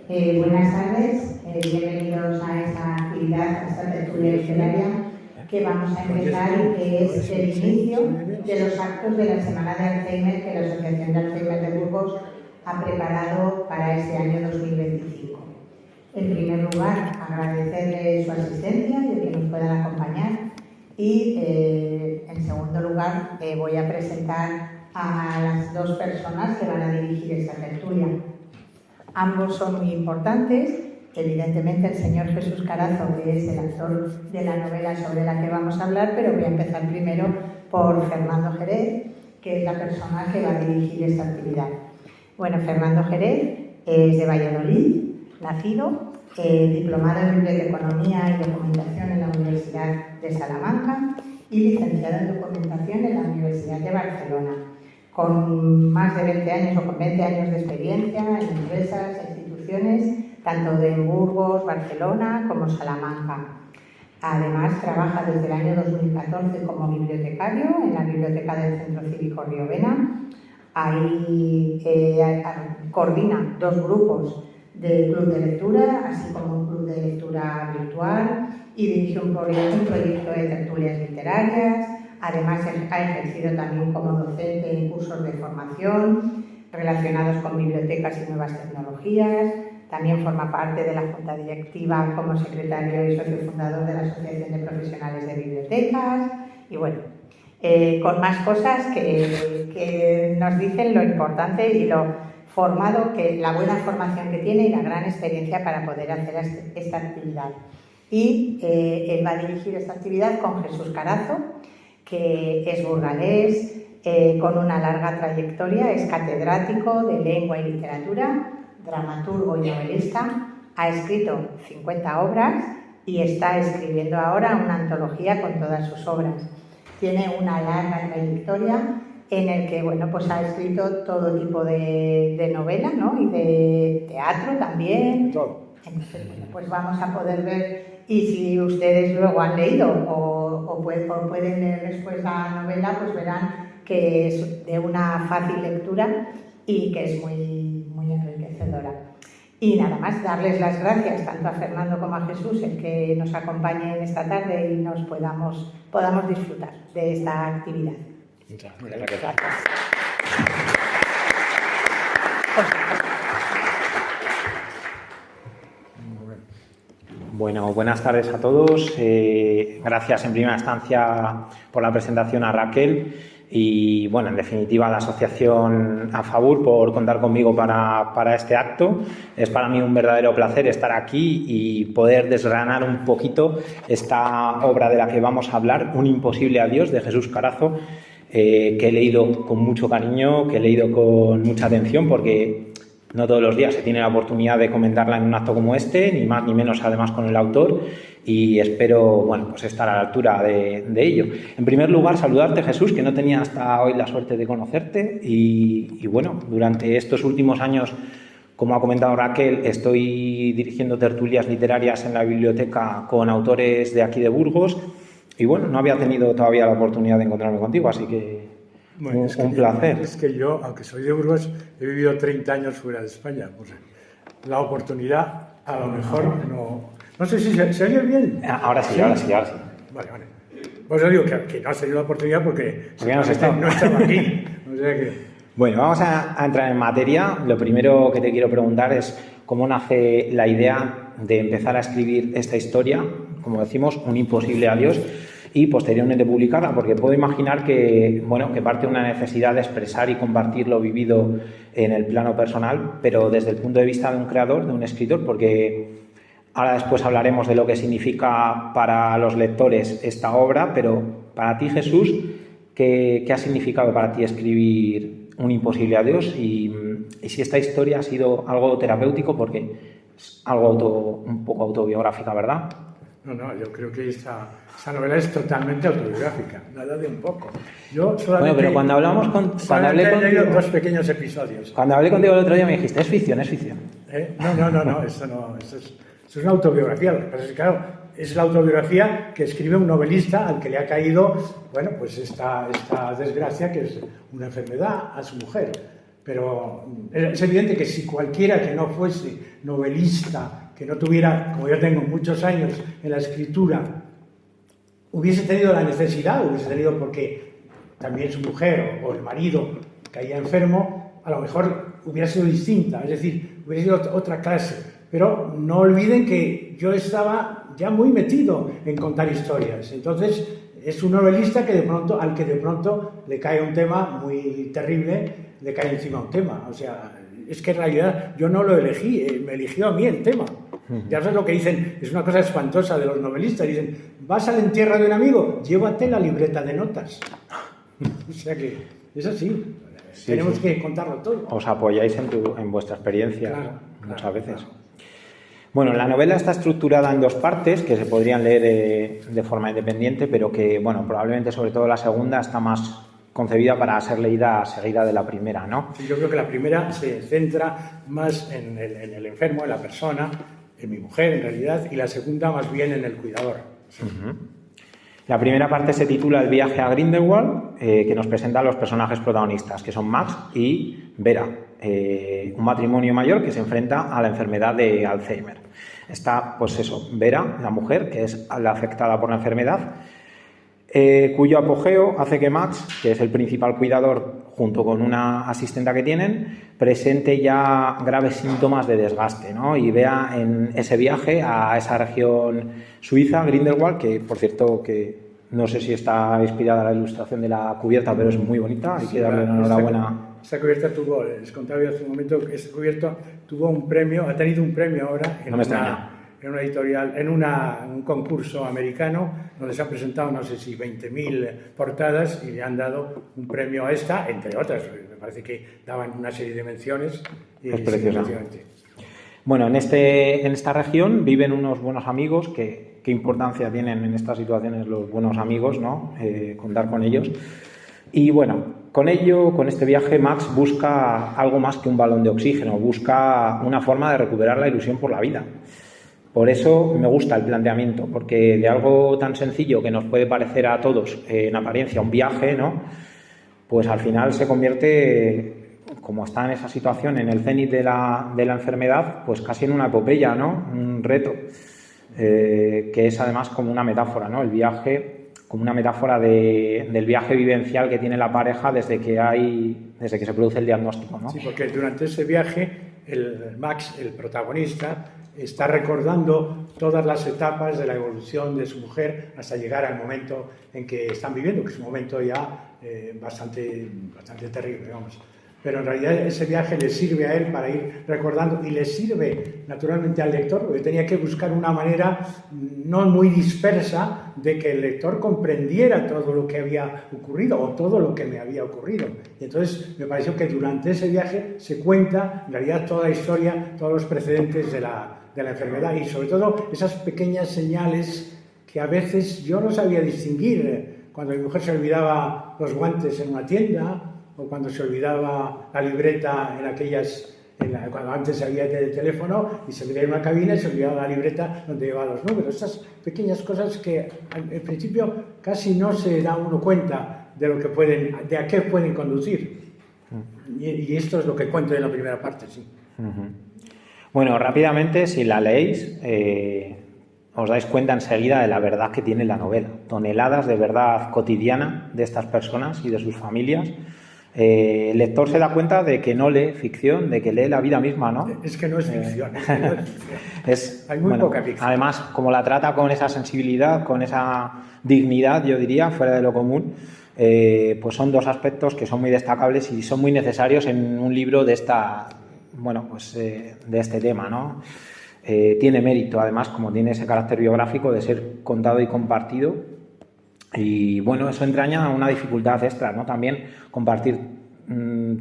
Buenas tardes, bienvenidos a esta actividad, a esta tertulia literaria que vamos a empezar y que es el inicio de los actos de la Semana de Alzheimer que la Asociación de Alzheimer de Burgos ha preparado para este año 2025. En primer lugar, agradecerle su asistencia y el que nos puedan acompañar y, en segundo lugar, voy a presentar a las dos personas que van a dirigir esta tertulia. Ambos son muy importantes, evidentemente el señor Jesús Carazo, que es el autor de la novela sobre la que vamos a hablar, pero voy a empezar primero por Fernando Jerez, que es la persona que va a dirigir esta actividad. Bueno, Fernando Jerez es de Valladolid, nacido, diplomado en Biblioteconomía y Documentación en la Universidad de Salamanca y licenciado en Documentación en la Universidad de Barcelona, con más de 20 años o con 20 años de experiencia en empresas e instituciones, tanto de Burgos, Barcelona como Salamanca. Además, trabaja desde el año 2014 como bibliotecario en la Biblioteca del Centro Cívico Riovena. Ahí coordina dos grupos de club de lectura, así como un club de lectura virtual, y dirige un proyecto de tertulias literarias. Además, ha ejercido también como docente en cursos de formación relacionados con bibliotecas y nuevas tecnologías. También forma parte de la Junta Directiva como secretario y socio fundador de la Asociación de Profesionales de Bibliotecas. Y bueno, con más cosas que nos dicen lo importante y lo formado, la buena formación que tiene y la gran experiencia para poder hacer esta actividad. Y él va a dirigir esta actividad con Jesús Carazo, que es burgalés, con una larga trayectoria, es catedrático de lengua y literatura, dramaturgo y novelista, ha escrito 50 obras y está escribiendo ahora una antología con todas sus obras. Tiene una larga trayectoria en el que, bueno, pues ha escrito todo tipo de novela, ¿no? Y de teatro también. Entonces, bueno, pues vamos a poder ver, y si ustedes luego han leído o pueden leer después la novela, pues verán que es de una fácil lectura y que es muy, muy enriquecedora. Y nada más, darles las gracias tanto a Fernando como a Jesús, el que nos acompañe en esta tarde y nos podamos disfrutar de esta actividad. Muchas gracias. Bueno, buenas tardes a todos. Gracias en primera instancia por la presentación a Raquel y, bueno, en definitiva a la Asociación AFABUR por contar conmigo para este acto. Es para mí un verdadero placer estar aquí y poder desgranar un poquito esta obra de la que vamos a hablar, Un imposible adiós, de Jesús Carazo, que he leído con mucho cariño, que he leído con mucha atención, porque no todos los días se tiene la oportunidad de comentarla en un acto como este, ni más ni menos además con el autor, y espero, bueno, pues estar a la altura de ello. En primer lugar, saludarte, Jesús, que no tenía hasta hoy la suerte de conocerte, y bueno, durante estos últimos años, como ha comentado Raquel, estoy dirigiendo tertulias literarias en la biblioteca con autores de aquí de Burgos, y bueno, no había tenido todavía la oportunidad de encontrarme contigo, así que bueno, un placer. Es que yo, aunque soy de Burgos, he vivido 30 años fuera de España. Pues la oportunidad, a lo mejor, no sé si se oye bien. Ahora sí. Vale. Pues yo digo que no ha tenido la oportunidad porque no estaba aquí. O sea que... Bueno, vamos a entrar en materia. Lo primero que te quiero preguntar es cómo nace la idea de empezar a escribir esta historia, como decimos, Un imposible adiós, y posteriormente publicarla, porque puedo imaginar que, bueno, que parte de una necesidad de expresar y compartir lo vivido en el plano personal, pero desde el punto de vista de un creador, de un escritor, porque ahora después hablaremos de lo que significa para los lectores esta obra, pero para ti, Jesús, ¿qué ha significado para ti escribir Un imposible adiós? Y si esta historia ha sido algo terapéutico, porque es algo un poco autobiográfica, ¿verdad? No, yo creo que esta novela es totalmente autobiográfica, nada de un poco. Yo solamente... Bueno, pero cuando hablé contigo... dos pequeños episodios. Cuando hablé contigo el otro día me dijiste, es ficción. No, eso es una autobiografía. Lo que pasa es que, claro, es la autobiografía que escribe un novelista al que le ha caído, bueno, pues esta desgracia, que es una enfermedad, a su mujer. pero es evidente que si cualquiera que no fuese novelista, que no tuviera, como yo tengo muchos años en la escritura, hubiese tenido la necesidad, hubiese tenido porque también su mujer o el marido caía enfermo, a lo mejor hubiera sido distinta, es decir, hubiera sido otra clase. Pero no olviden que yo estaba ya muy metido en contar historias. Entonces, es un novelista que al que de pronto le cae un tema muy terrible, le cae encima un tema. O sea, es que en realidad yo no lo elegí, me eligió a mí el tema. Ya sabes lo que dicen, es una cosa espantosa de los novelistas, dicen, vas al entierro de un amigo, llévate la libreta de notas. O sea que es así, tenemos que contarlo todo. Os apoyáis en vuestra experiencia muchas veces. Claro. Bueno, la novela está estructurada en dos partes que se podrían leer de forma independiente, pero que, bueno, probablemente sobre todo la segunda está más concebida para ser leída seguida de la primera, ¿no? Sí, yo creo que la primera se centra más en el enfermo, en la persona, en mi mujer en realidad, y la segunda más bien en el cuidador. La primera parte se titula El viaje a Grindelwald, que nos presenta a los personajes protagonistas, que son Max y Vera, un matrimonio mayor que se enfrenta a la enfermedad de Alzheimer. Está, pues eso, Vera, la mujer, que es la afectada por la enfermedad, cuyo apogeo hace que Max, que es el principal cuidador, junto con una asistenta que tienen, presente ya graves síntomas de desgaste, ¿no? Y vea en ese viaje a esa región suiza, Grindelwald, que por cierto que no sé si está inspirada la ilustración de la cubierta, pero es muy bonita, hay que darle una enhorabuena. Esta cubierta tuvo, les contaba yo hace un momento, que esta cubierta tuvo un premio, ha tenido un premio ahora en una editorial, en un concurso americano, donde se han presentado no sé si 20.000 portadas y le han dado un premio a esta, entre otras, me parece que daban una serie de menciones. Y es preciosa. Bueno, en esta región viven unos buenos amigos. ¿Qué importancia tienen en estas situaciones los buenos amigos, ¿no? Contar con ellos. Y bueno, con este viaje, Max busca algo más que un balón de oxígeno, busca una forma de recuperar la ilusión por la vida. Por eso me gusta el planteamiento, porque de algo tan sencillo que nos puede parecer a todos en apariencia un viaje, ¿no? Pues al final se convierte, como está en esa situación, en el cenit de la enfermedad, pues casi en una epopeya, ¿no? Un reto, que es además como una metáfora, ¿no? El viaje, como una metáfora del viaje vivencial que tiene la pareja desde que se produce el diagnóstico, ¿no? Sí, porque durante ese viaje, Max, el protagonista, está recordando todas las etapas de la evolución de su mujer hasta llegar al momento en que están viviendo, que es un momento ya bastante terrible, vamos. Pero en realidad ese viaje le sirve a él para ir recordando y le sirve naturalmente al lector, porque tenía que buscar una manera no muy dispersa de que el lector comprendiera todo lo que había ocurrido o todo lo que me había ocurrido. Y entonces me pareció que durante ese viaje se cuenta en realidad toda la historia, todos los precedentes de la enfermedad y sobre todo esas pequeñas señales que a veces yo no sabía distinguir. Cuando mi mujer se olvidaba los guantes en una tienda o cuando se olvidaba la libreta cuando antes había el teléfono y se olvidaba en una cabina y se olvidaba la libreta donde llevaba los números. Estas pequeñas cosas que en principio casi no se da uno cuenta de a qué pueden conducir. Y esto es lo que cuento en la primera parte, sí. Bueno, rápidamente, si la leéis, os dais cuenta enseguida de la verdad que tiene la novela. Toneladas de verdad cotidiana de estas personas y de sus familias. El lector se da cuenta de que no lee ficción, de que lee la vida misma, ¿no? Es que no es ficción. Hay muy poca ficción. Además, como la trata con esa sensibilidad, con esa dignidad, yo diría, fuera de lo común, pues son dos aspectos que son muy destacables y son muy necesarios en un libro de este tema, ¿no? Tiene mérito, además, como tiene ese carácter biográfico de ser contado y compartido. Y bueno, eso entraña una dificultad extra, ¿no? También compartir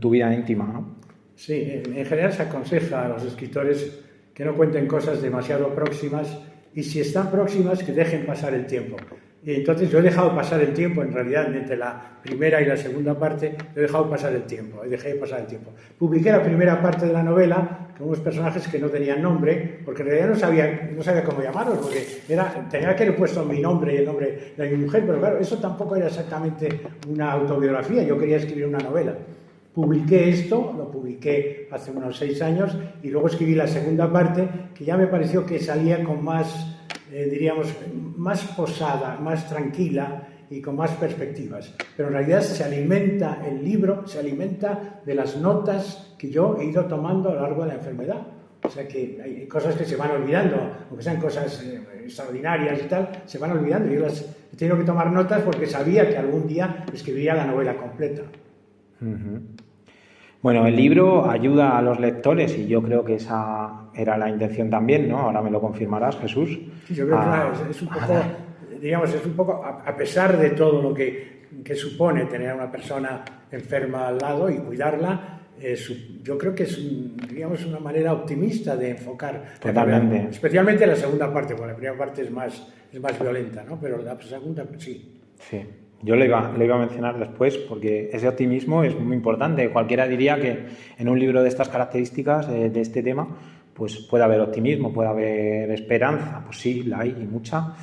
tu vida íntima, ¿no? Sí, en general se aconseja a los escritores que no cuenten cosas demasiado próximas y si están próximas que dejen pasar el tiempo. Y entonces yo he dejado pasar el tiempo, en realidad, entre la primera y la segunda parte, he dejado pasar el tiempo, Publiqué la primera parte de la novela con unos personajes que no tenían nombre, porque en realidad no sabía cómo llamarlos, porque tenía que haber puesto mi nombre y el nombre de mi mujer, pero claro, eso tampoco era exactamente una autobiografía, yo quería escribir una novela. publiqué esto, lo publiqué hace unos 6 años y luego escribí la segunda parte que ya me pareció que salía con más, diríamos, más posada, más tranquila y con más perspectivas. Pero en realidad el libro se alimenta de las notas que yo he ido tomando a lo largo de la enfermedad. O sea que hay cosas que se van olvidando, aunque sean cosas extraordinarias y tal, se van olvidando. Yo las he tenido que tomar notas porque sabía que algún día escribiría la novela completa. Bueno, el libro ayuda a los lectores y yo creo que esa era la intención también, ¿no? Ahora me lo confirmarás, Jesús. Sí, yo creo que es un poco, digamos, es un poco, a pesar de todo lo que supone tener a una persona enferma al lado y cuidarla, yo creo que es, digamos, una manera optimista de enfocar. Totalmente. Especialmente la segunda parte, porque la primera parte es más violenta, ¿no? Pero la segunda, pues sí. Sí, yo lo iba a mencionar después porque ese optimismo es muy importante. Cualquiera diría que en un libro de estas características, de este tema, pues puede haber optimismo, puede haber esperanza. Pues sí, la hay y mucha.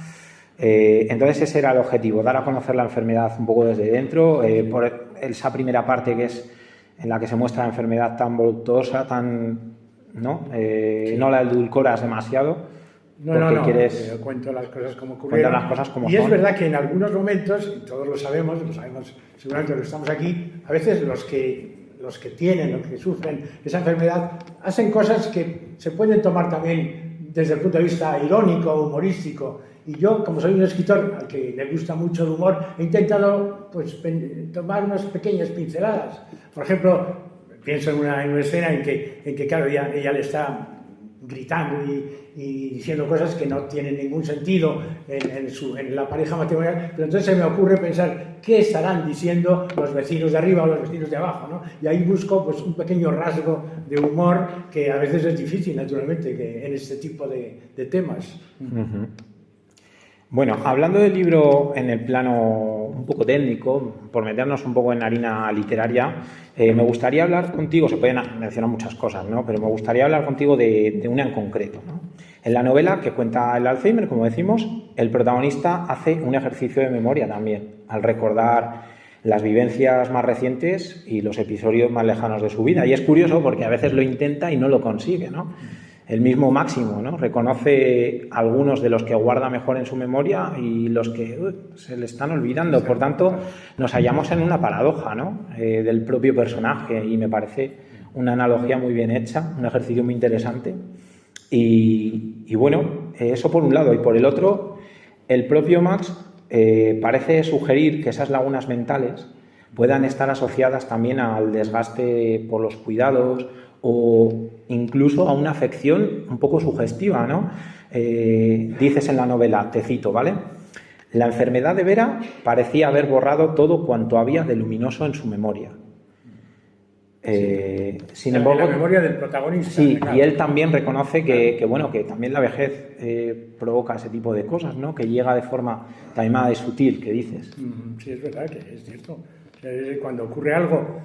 Entonces ese era el objetivo, dar a conocer la enfermedad un poco desde dentro, por esa primera parte que es en la que se muestra la enfermedad tan voluptuosa, ¿no? Sí. No la edulcoras demasiado. No, quieres... cuento las cosas como ocurrieron. Las cosas como y son. Es verdad que en algunos momentos, y todos lo sabemos seguramente los que estamos aquí, a veces los que sufren esa enfermedad, hacen cosas que se pueden tomar también desde el punto de vista irónico, humorístico. Y yo, como soy un escritor al que le gusta mucho el humor, he intentado pues, tomar unas pequeñas pinceladas. Por ejemplo, pienso en una escena en que claro, ella le está gritando y diciendo cosas que no tienen ningún sentido en la pareja matrimonial, pero entonces se me ocurre pensar qué estarán diciendo los vecinos de arriba o los vecinos de abajo, ¿no? Y ahí busco pues, un pequeño rasgo de humor que a veces es difícil, naturalmente, que en este tipo de temas. Uh-huh. Bueno, hablando del libro en el plano un poco técnico, por meternos un poco en harina literaria, me gustaría hablar contigo, se pueden mencionar muchas cosas, ¿no? Pero me gustaría hablar contigo de una en concreto, ¿no? En la novela que cuenta el Alzheimer, como decimos, el protagonista hace un ejercicio de memoria también, al recordar las vivencias más recientes y los episodios más lejanos de su vida. Y es curioso porque a veces lo intenta y no lo consigue, ¿no? El mismo Máximo, ¿no? Reconoce algunos de los que guarda mejor en su memoria y los que se le están olvidando. Por tanto, nos hallamos en una paradoja, ¿no? Del propio personaje, y me parece una analogía muy bien hecha, un ejercicio muy interesante. Y bueno, eso por un lado. Y por el otro, el propio Max parece sugerir que esas lagunas mentales puedan estar asociadas también al desgaste por los cuidados o incluso a una afección un poco sugestiva, ¿no? Dices en la novela, te cito, ¿vale? La enfermedad de Vera parecía haber borrado todo cuanto había de luminoso en su memoria. Sin embargo, la memoria del protagonista. Sí, claro. Y él también reconoce que también la vejez provoca ese tipo de cosas, ¿no? Que llega de forma taimada y sutil, que dices. Sí, es verdad que es cierto. Cuando ocurre algo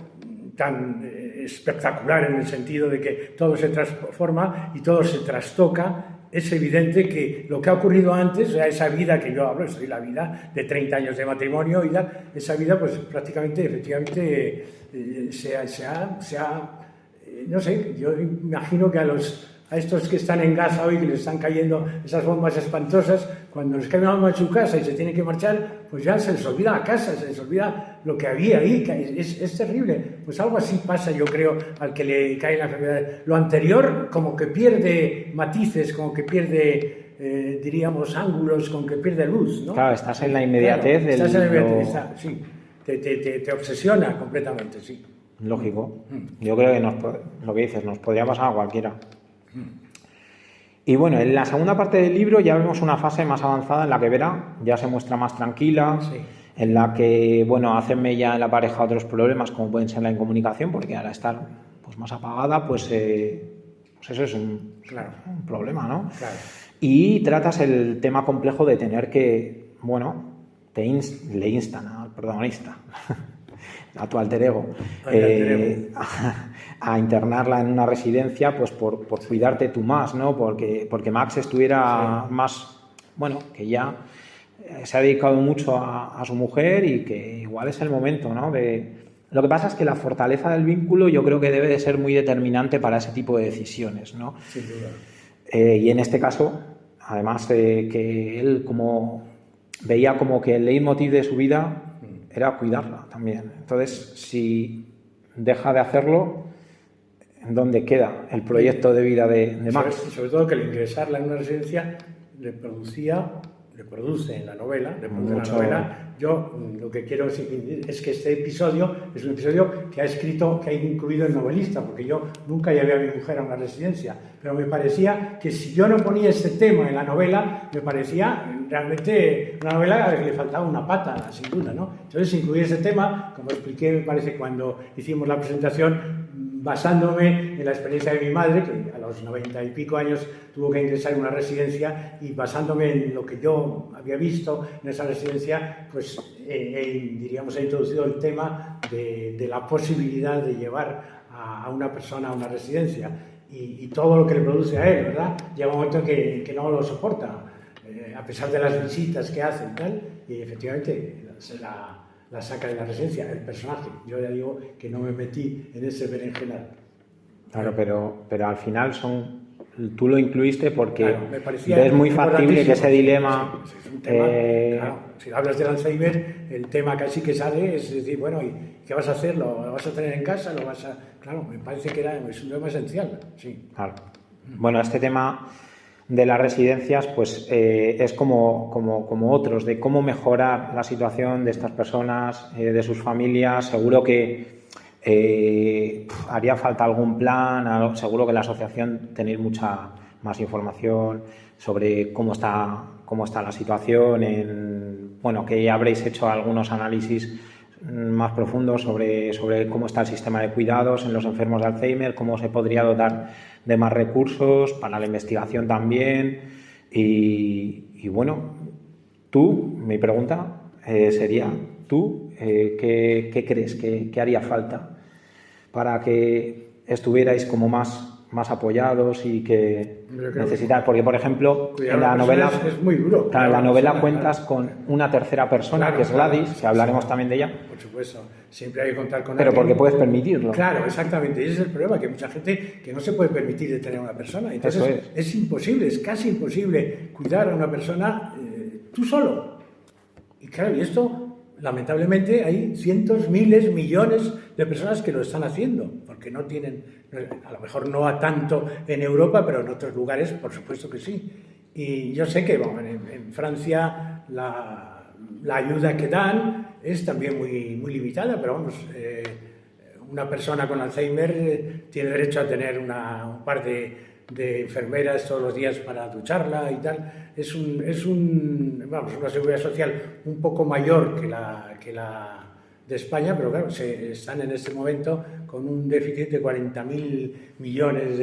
tan espectacular en el sentido de que todo se transforma y todo se trastoca, es evidente que lo que ha ocurrido antes, o sea, esa vida que yo hablo, soy la vida de 30 años de matrimonio y tal, esa vida pues prácticamente, efectivamente, no sé, yo imagino que a estos que están en Gaza hoy, que les están cayendo esas bombas espantosas, cuando les cae una bomba en su casa y se tienen que marchar, pues ya se les olvida la casa, se les olvida lo que había ahí, que es terrible. Pues algo así pasa, yo creo, al que le cae la enfermedad. Lo anterior como que pierde matices, como que pierde, diríamos, ángulos, como que pierde luz, ¿no? Claro, estás en la inmediatez. Claro, estás en la inmediatez, sí. Te obsesiona completamente, sí. Lógico. Yo creo que lo que dices, nos podría pasar a cualquiera. Y bueno, en la segunda parte del libro ya vemos una fase más avanzada en la que Vera ya se muestra más tranquila, sí. En la que, bueno, hacen mella en la pareja otros problemas como pueden ser la incomunicación, porque al estar pues, más apagada, pues eso es un problema, ¿no? Claro. Y tratas el tema complejo de tener que, bueno, le instan al protagonista, a tu alter ego, a internarla en una residencia pues por cuidarte tú más, ¿no? Porque Max estuviera más, bueno, que ya se ha dedicado mucho a su mujer y que igual es el momento, ¿no? de Lo que pasa es que la fortaleza del vínculo yo creo que debe de ser muy determinante para ese tipo de decisiones, ¿no? Sin duda. Y en este caso, además, que él veía como que el leitmotiv de su vida era cuidarla también. Entonces, si deja de hacerlo, ¿en dónde queda el proyecto de vida de Max? Y sobre todo que el ingresarla en una residencia le produce en la novela, yo lo que quiero es que este episodio es un episodio que ha incluido el novelista, porque yo nunca llevé a mi mujer a una residencia, pero me parecía que si yo no ponía este tema en la novela, me parecía realmente una novela a la que le faltaba una pata, sin duda, ¿no? Entonces incluí ese tema, como expliqué, me parece, cuando hicimos la presentación, basándome en la experiencia de mi madre, que a los 90 y pico años tuvo que ingresar en una residencia, y basándome en lo que yo había visto en esa residencia, pues diríamos, he introducido el tema de la posibilidad de llevar a una persona a una residencia y todo lo que le produce a él, ¿verdad? Llega un momento que no lo soporta, a pesar de las visitas que hacen, tal, y efectivamente la saca de la residencia, el personaje. Yo ya digo que no me metí en ese berenjenal. Claro, pero al final tú lo incluiste porque claro, ves muy factible que ese dilema... Sí, es un tema, claro, si hablas del Alzheimer, el tema casi que sale es decir, bueno, ¿y qué vas a hacer? ¿Lo vas a tener en casa? Claro, me parece que es un tema esencial, sí. Claro. Bueno, este tema de las residencias pues es como otros, de cómo mejorar la situación de estas personas, de sus familias. Seguro que haría falta algún plan, seguro que la asociación tenéis mucha más información sobre cómo está la situación, bueno, que ya habréis hecho algunos análisis más profundos sobre cómo está el sistema de cuidados en los enfermos de Alzheimer, cómo se podría dotar de más recursos para la investigación también. Y bueno, mi pregunta sería, ¿qué crees que haría falta para que estuvierais como más apoyados y que necesitáis? Porque, por ejemplo, en la novela es muy duro. Claro, en la novela cuentas con una tercera persona, que es Gladys, que hablaremos también de ella. Por supuesto, siempre hay que contar con pero alguien. porque puedes permitirlo. Claro, exactamente. Y ese es el problema, que hay mucha gente que no se puede permitir de tener una persona. Entonces es imposible, es casi imposible cuidar a una persona tú solo. Y claro, y esto, lamentablemente, hay cientos, miles, millones de personas que lo están haciendo, porque no tienen, a lo mejor no a tanto en Europa, pero en otros lugares, por supuesto que sí. Y yo sé que en Francia la ayuda que dan es también muy limitada, pero vamos, una persona con Alzheimer tiene derecho a tener un par de enfermeras todos los días para ducharla y tal. Es una seguridad social un poco mayor que la de España, pero claro, están en este momento con un déficit de 40.000 millones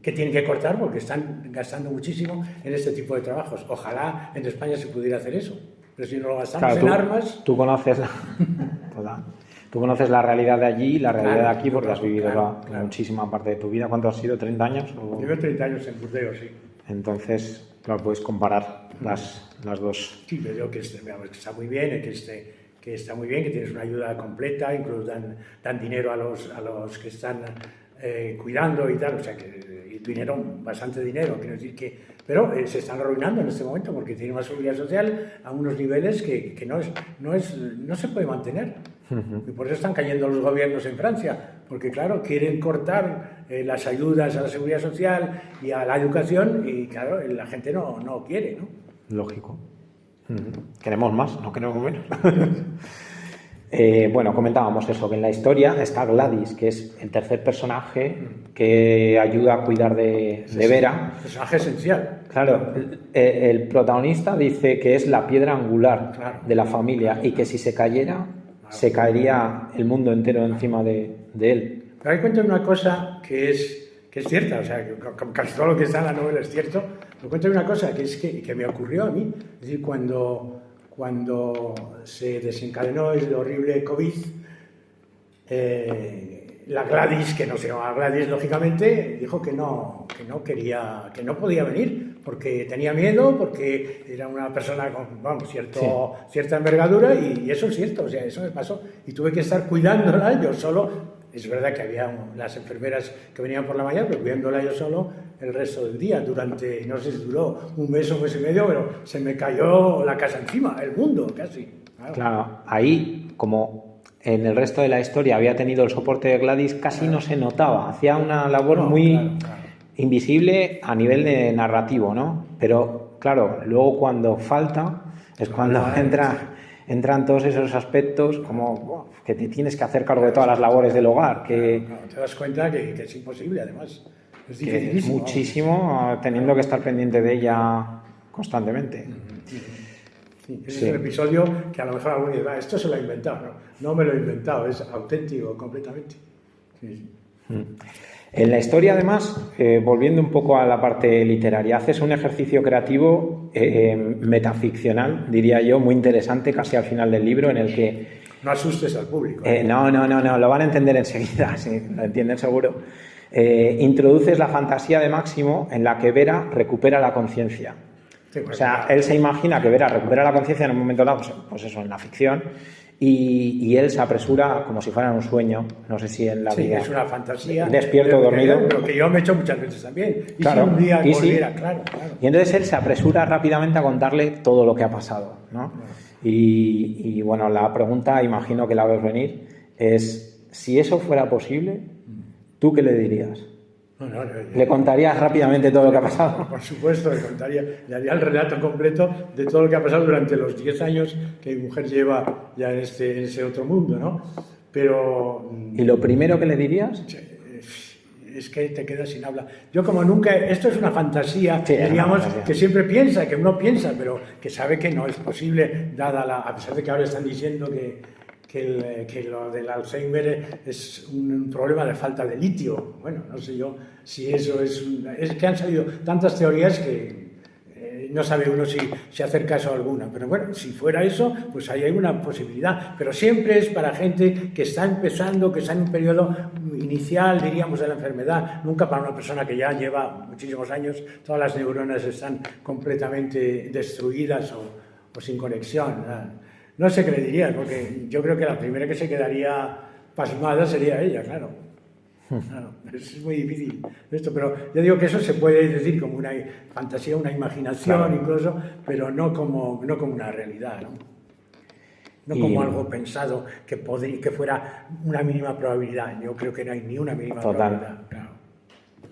que tienen que cortar porque están gastando muchísimo en este tipo de trabajos. Ojalá en España se pudiera hacer eso, pero si no lo gastamos en armas... Tú conoces la realidad de allí y la realidad de aquí porque has vivido muchísima parte de tu vida. ¿Cuánto has sido? ¿30 años? Llevo 30 años en Burdeos, sí. Entonces, claro, puedes comparar las dos. Sí, pero yo que está muy bien, que está muy bien, que tienes una ayuda completa, incluso dan dinero a los que están cuidando y tal, o sea que dinero, bastante dinero, quiero decir que, pero se están arruinando en este momento porque tienen una seguridad social a unos niveles que no se puede mantener. Y por eso están cayendo los gobiernos en Francia, porque claro, quieren cortar las ayudas a la seguridad social y a la educación y claro, la gente no quiere, ¿no? Lógico. Queremos más, no queremos menos. Bueno, comentábamos eso, que en la historia está Gladys, que es el tercer personaje que ayuda a cuidar de Vera. Personaje esencial. Claro, el protagonista dice que es la piedra angular de la familia y que si se cayera, se caería el mundo entero encima de él. Pero hay que contar una cosa que es cierta, o sea, que casi todo lo que está en la novela es cierto. Me cuento una cosa que me ocurrió a mí, es decir, cuando se desencadenó el horrible COVID, la Gladys, que no se llamaba Gladys, lógicamente, dijo que no quería, que no podía venir, porque tenía miedo, porque era una persona con, vamos, cierta envergadura, y eso es cierto, o sea, eso me pasó. Y tuve que estar cuidándola yo solo. Es verdad que había las enfermeras que venían por la mañana, pero cuidándola yo solo el resto del día. Durante, no sé si duró un mes o un mes y medio, pero se me cayó la casa encima, el mundo, casi. Claro, ahí, como en el resto de la historia había tenido el soporte de Gladys, casi no se notaba. Hacía una labor muy invisible a nivel de narrativo, ¿no? Pero, claro, luego cuando falta es cuando entran todos esos aspectos como que te tienes que hacer cargo de todas las labores del hogar. Que te das cuenta que es imposible, además. Es muchísimo, teniendo que estar pendiente de ella constantemente. Sí, ese es el episodio que a lo mejor alguien dirá, esto se lo ha inventado. No me lo he inventado, es auténtico completamente. Sí. En la historia, además, volviendo un poco a la parte literaria, haces un ejercicio creativo metaficcional, diría yo, muy interesante, casi al final del libro, en el que... No asustes al público. No, lo van a entender enseguida, sí, lo entienden seguro. Introduces la fantasía de Máximo en la que Vera recupera la conciencia. Sí, pues, o sea, él se imagina que Vera recupera la conciencia en un momento dado, pues eso, en la ficción, y él se apresura como si fuera un sueño, no sé si en la vida. Sí, es una fantasía. Despierto, dormido. Lo que yo me he hecho muchas veces también. Y claro, si un día volviera, claro. Y entonces él se apresura rápidamente a contarle todo lo que ha pasado, ¿no? Y bueno, la pregunta, imagino que la ves venir, es, si eso fuera posible, ¿tú qué le dirías? ¿Le contarías rápidamente todo lo que ha pasado? Por supuesto, le haría el relato completo de todo lo que ha pasado durante los 10 años que mi mujer lleva ya en ese otro mundo, ¿no? Pero... ¿Y lo primero que le dirías? Es que te quedas sin habla. Yo como nunca... Esto es una fantasía, digamos, que siempre piensa, que uno piensa, pero que sabe que no es posible, a pesar de que ahora están diciendo que lo del Alzheimer es un problema de falta de litio. Bueno, no sé yo si eso es que han salido tantas teorías que no sabe uno si hacer caso a alguna. Pero bueno, si fuera eso, pues ahí hay una posibilidad. Pero siempre es para gente que está empezando, que está en un periodo inicial, diríamos, de la enfermedad. Nunca para una persona que ya lleva muchísimos años, todas las neuronas están completamente destruidas o sin conexión, ¿no? No sé qué le diría, porque yo creo que la primera que se quedaría pasmada sería ella, claro. Es muy difícil esto, pero yo digo que eso se puede decir como una fantasía, una imaginación incluso, pero no como una realidad, ¿no? Como algo pensado que fuera una mínima probabilidad. Yo creo que no hay ni una mínima probabilidad. Claro.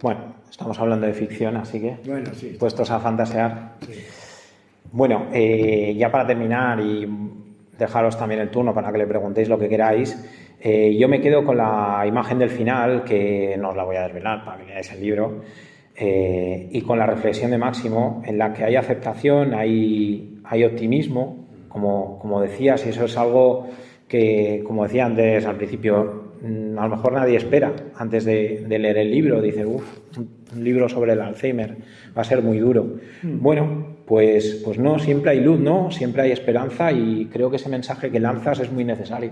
Bueno, estamos hablando de ficción, así que sí, puestos a fantasear. Sí. Bueno, ya para terminar y dejaros también el turno para que le preguntéis lo que queráis, yo me quedo con la imagen del final, que no os la voy a desvelar para que leáis el libro, y con la reflexión de Máximo, en la que hay aceptación, hay optimismo, como decías, y eso es algo que, como decía antes al principio, a lo mejor nadie espera antes de leer el libro. Dice, un libro sobre el Alzheimer va a ser muy duro. Bueno, pues no, siempre hay luz, ¿no? Siempre hay esperanza, y creo que ese mensaje que lanzas es muy necesario.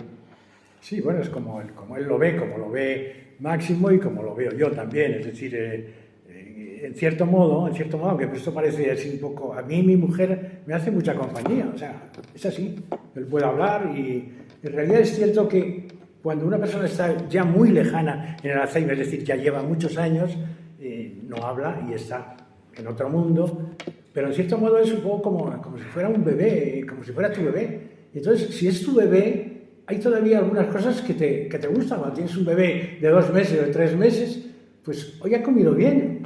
Sí, bueno, es como él lo ve, como lo ve Máximo y como lo veo yo también. Es decir, en cierto modo, aunque esto parece así un poco... A mí mi mujer me hace mucha compañía, o sea, es así. Él puede hablar y en realidad es cierto que cuando una persona está ya muy lejana en el Alzheimer, es decir, ya lleva muchos años, no habla y está en otro mundo, pero en cierto modo es un poco como si fuera un bebé, como si fuera tu bebé. Entonces, si es tu bebé, hay todavía algunas cosas que te gustan. Cuando tienes un bebé de 2 meses o de 3 meses, pues hoy ha comido bien,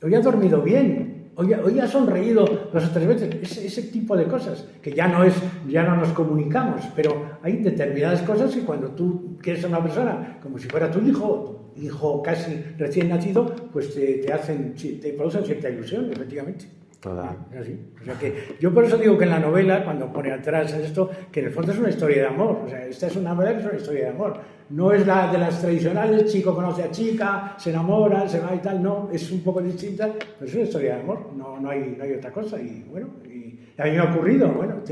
hoy ha dormido bien, hoy ha sonreído 2 o 3 veces. Ese tipo de cosas, que ya no nos comunicamos, pero hay determinadas cosas que cuando tú quieres a una persona como si fuera tu hijo casi recién nacido, pues te producen cierta ilusión, efectivamente. Total. Así. O sea que yo por eso digo que en la novela, cuando pone atrás esto, que en el fondo es una historia de amor. O sea, esta es una novela que es una historia de amor. no es la de las tradicionales, chico conoce a chica, se enamoran, se va y tal, no, es un poco distinta, pero es una historia de amor, no hay otra cosa. Y bueno, y a mí me ha ocurrido, bueno,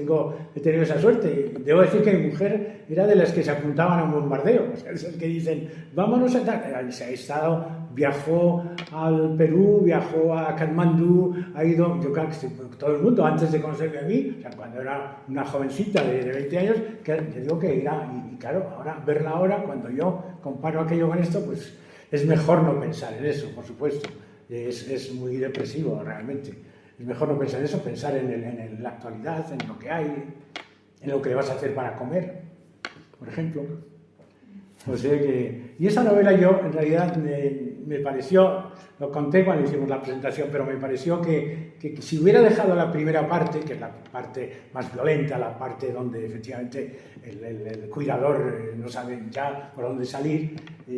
he tenido esa suerte. Debo decir que mi mujer era de las que se apuntaban a un bombardeo, o sea, esas que dicen, vámonos a tal, se ha estado, viajó al Perú, viajó a Katmandú, ha ido, yo creo que todo el mundo, antes de conocerme a mí, o sea, cuando era una jovencita de 20 años, que digo que irá, y claro, ahora, verla ahora, cuando yo comparo aquello con esto, pues es mejor no pensar en eso, por supuesto, es muy depresivo realmente, es mejor no pensar en eso, pensar en la actualidad, en lo que hay, en lo que le vas a hacer para comer, por ejemplo. O sea que, y esa novela yo, en realidad, me pareció, lo conté cuando hicimos la presentación, pero me pareció que si hubiera dejado la primera parte, que es la parte más violenta, la parte donde efectivamente el cuidador no sabe ya por dónde salir,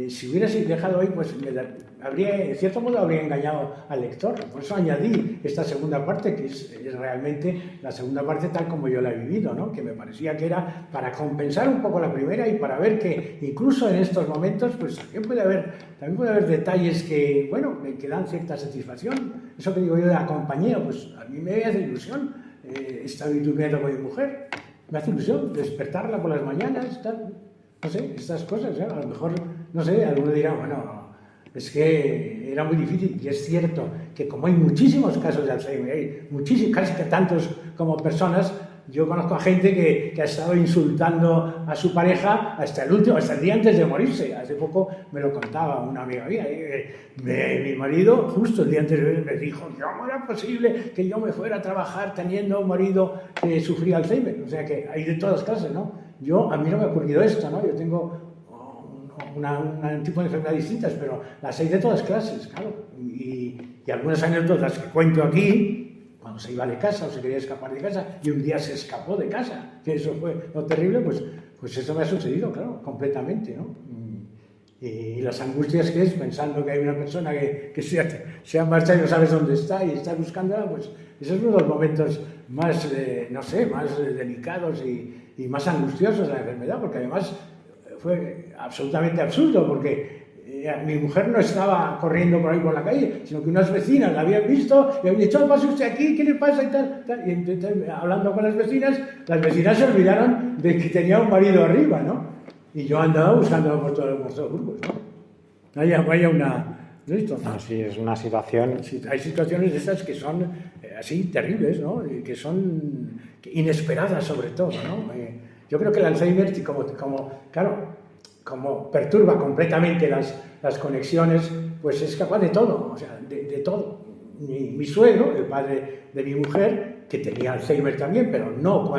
si hubiera dejado ahí, pues en cierto modo habría engañado al lector. Por eso añadí esta segunda parte, que es realmente la segunda parte tal como yo la he vivido, ¿no? Que me parecía que era para compensar un poco la primera y para ver que incluso en estos momentos pues también puede haber detalles que, bueno, que dan cierta satisfacción. Eso que digo yo de la compañía, pues a mí me hace ilusión estar durmiendo con mi mujer, me hace ilusión despertarla por las mañanas, tal, no sé, estas cosas, ¿eh? A lo mejor, no sé, alguno dirá, bueno, es que era muy difícil, y es cierto que como hay muchísimos casos de Alzheimer, hay muchísimos, casi que tantos como personas, yo conozco a gente que ha estado insultando a su pareja hasta el día antes de morirse. Hace poco me lo contaba una amiga mía. Mi marido, justo el día antes de morir, me dijo, ¿cómo era posible que yo me fuera a trabajar teniendo un marido que sufría Alzheimer? O sea que hay de todas clases, ¿no? A mí no me ha ocurrido esto, ¿no? Yo tengo un tipo de enfermedades distintas, pero las hay de todas clases, claro. Y algunas anécdotas que cuento aquí, cuando se iba de casa o se quería escapar de casa y un día se escapó de casa, que eso fue lo terrible, pues eso me ha sucedido, claro, completamente, ¿no? Y las angustias que es pensando que hay una persona que se ha marchado y no sabes dónde está y estás buscándola, pues esos son uno de los momentos más, más delicados y más angustiosos de la enfermedad, porque además fue absolutamente absurdo, porque mi mujer no estaba corriendo por ahí por la calle, sino que unas vecinas la habían visto y habían dicho, pase usted aquí, ¿qué le pasa? Y tal. Y entonces, hablando con las vecinas se olvidaron de que tenía un marido arriba, ¿no? Y yo andaba buscando por todos los grupos, ¿no? Vaya una... ¿Listo? Así es una situación... Sí, hay situaciones de estas que son así terribles, ¿no? Y que son inesperadas sobre todo, ¿no? Yo creo que el Alzheimer, como perturba completamente las conexiones, pues es capaz de todo, o sea, de todo. Mi suegro, el padre de mi mujer, que tenía Alzheimer también, pero no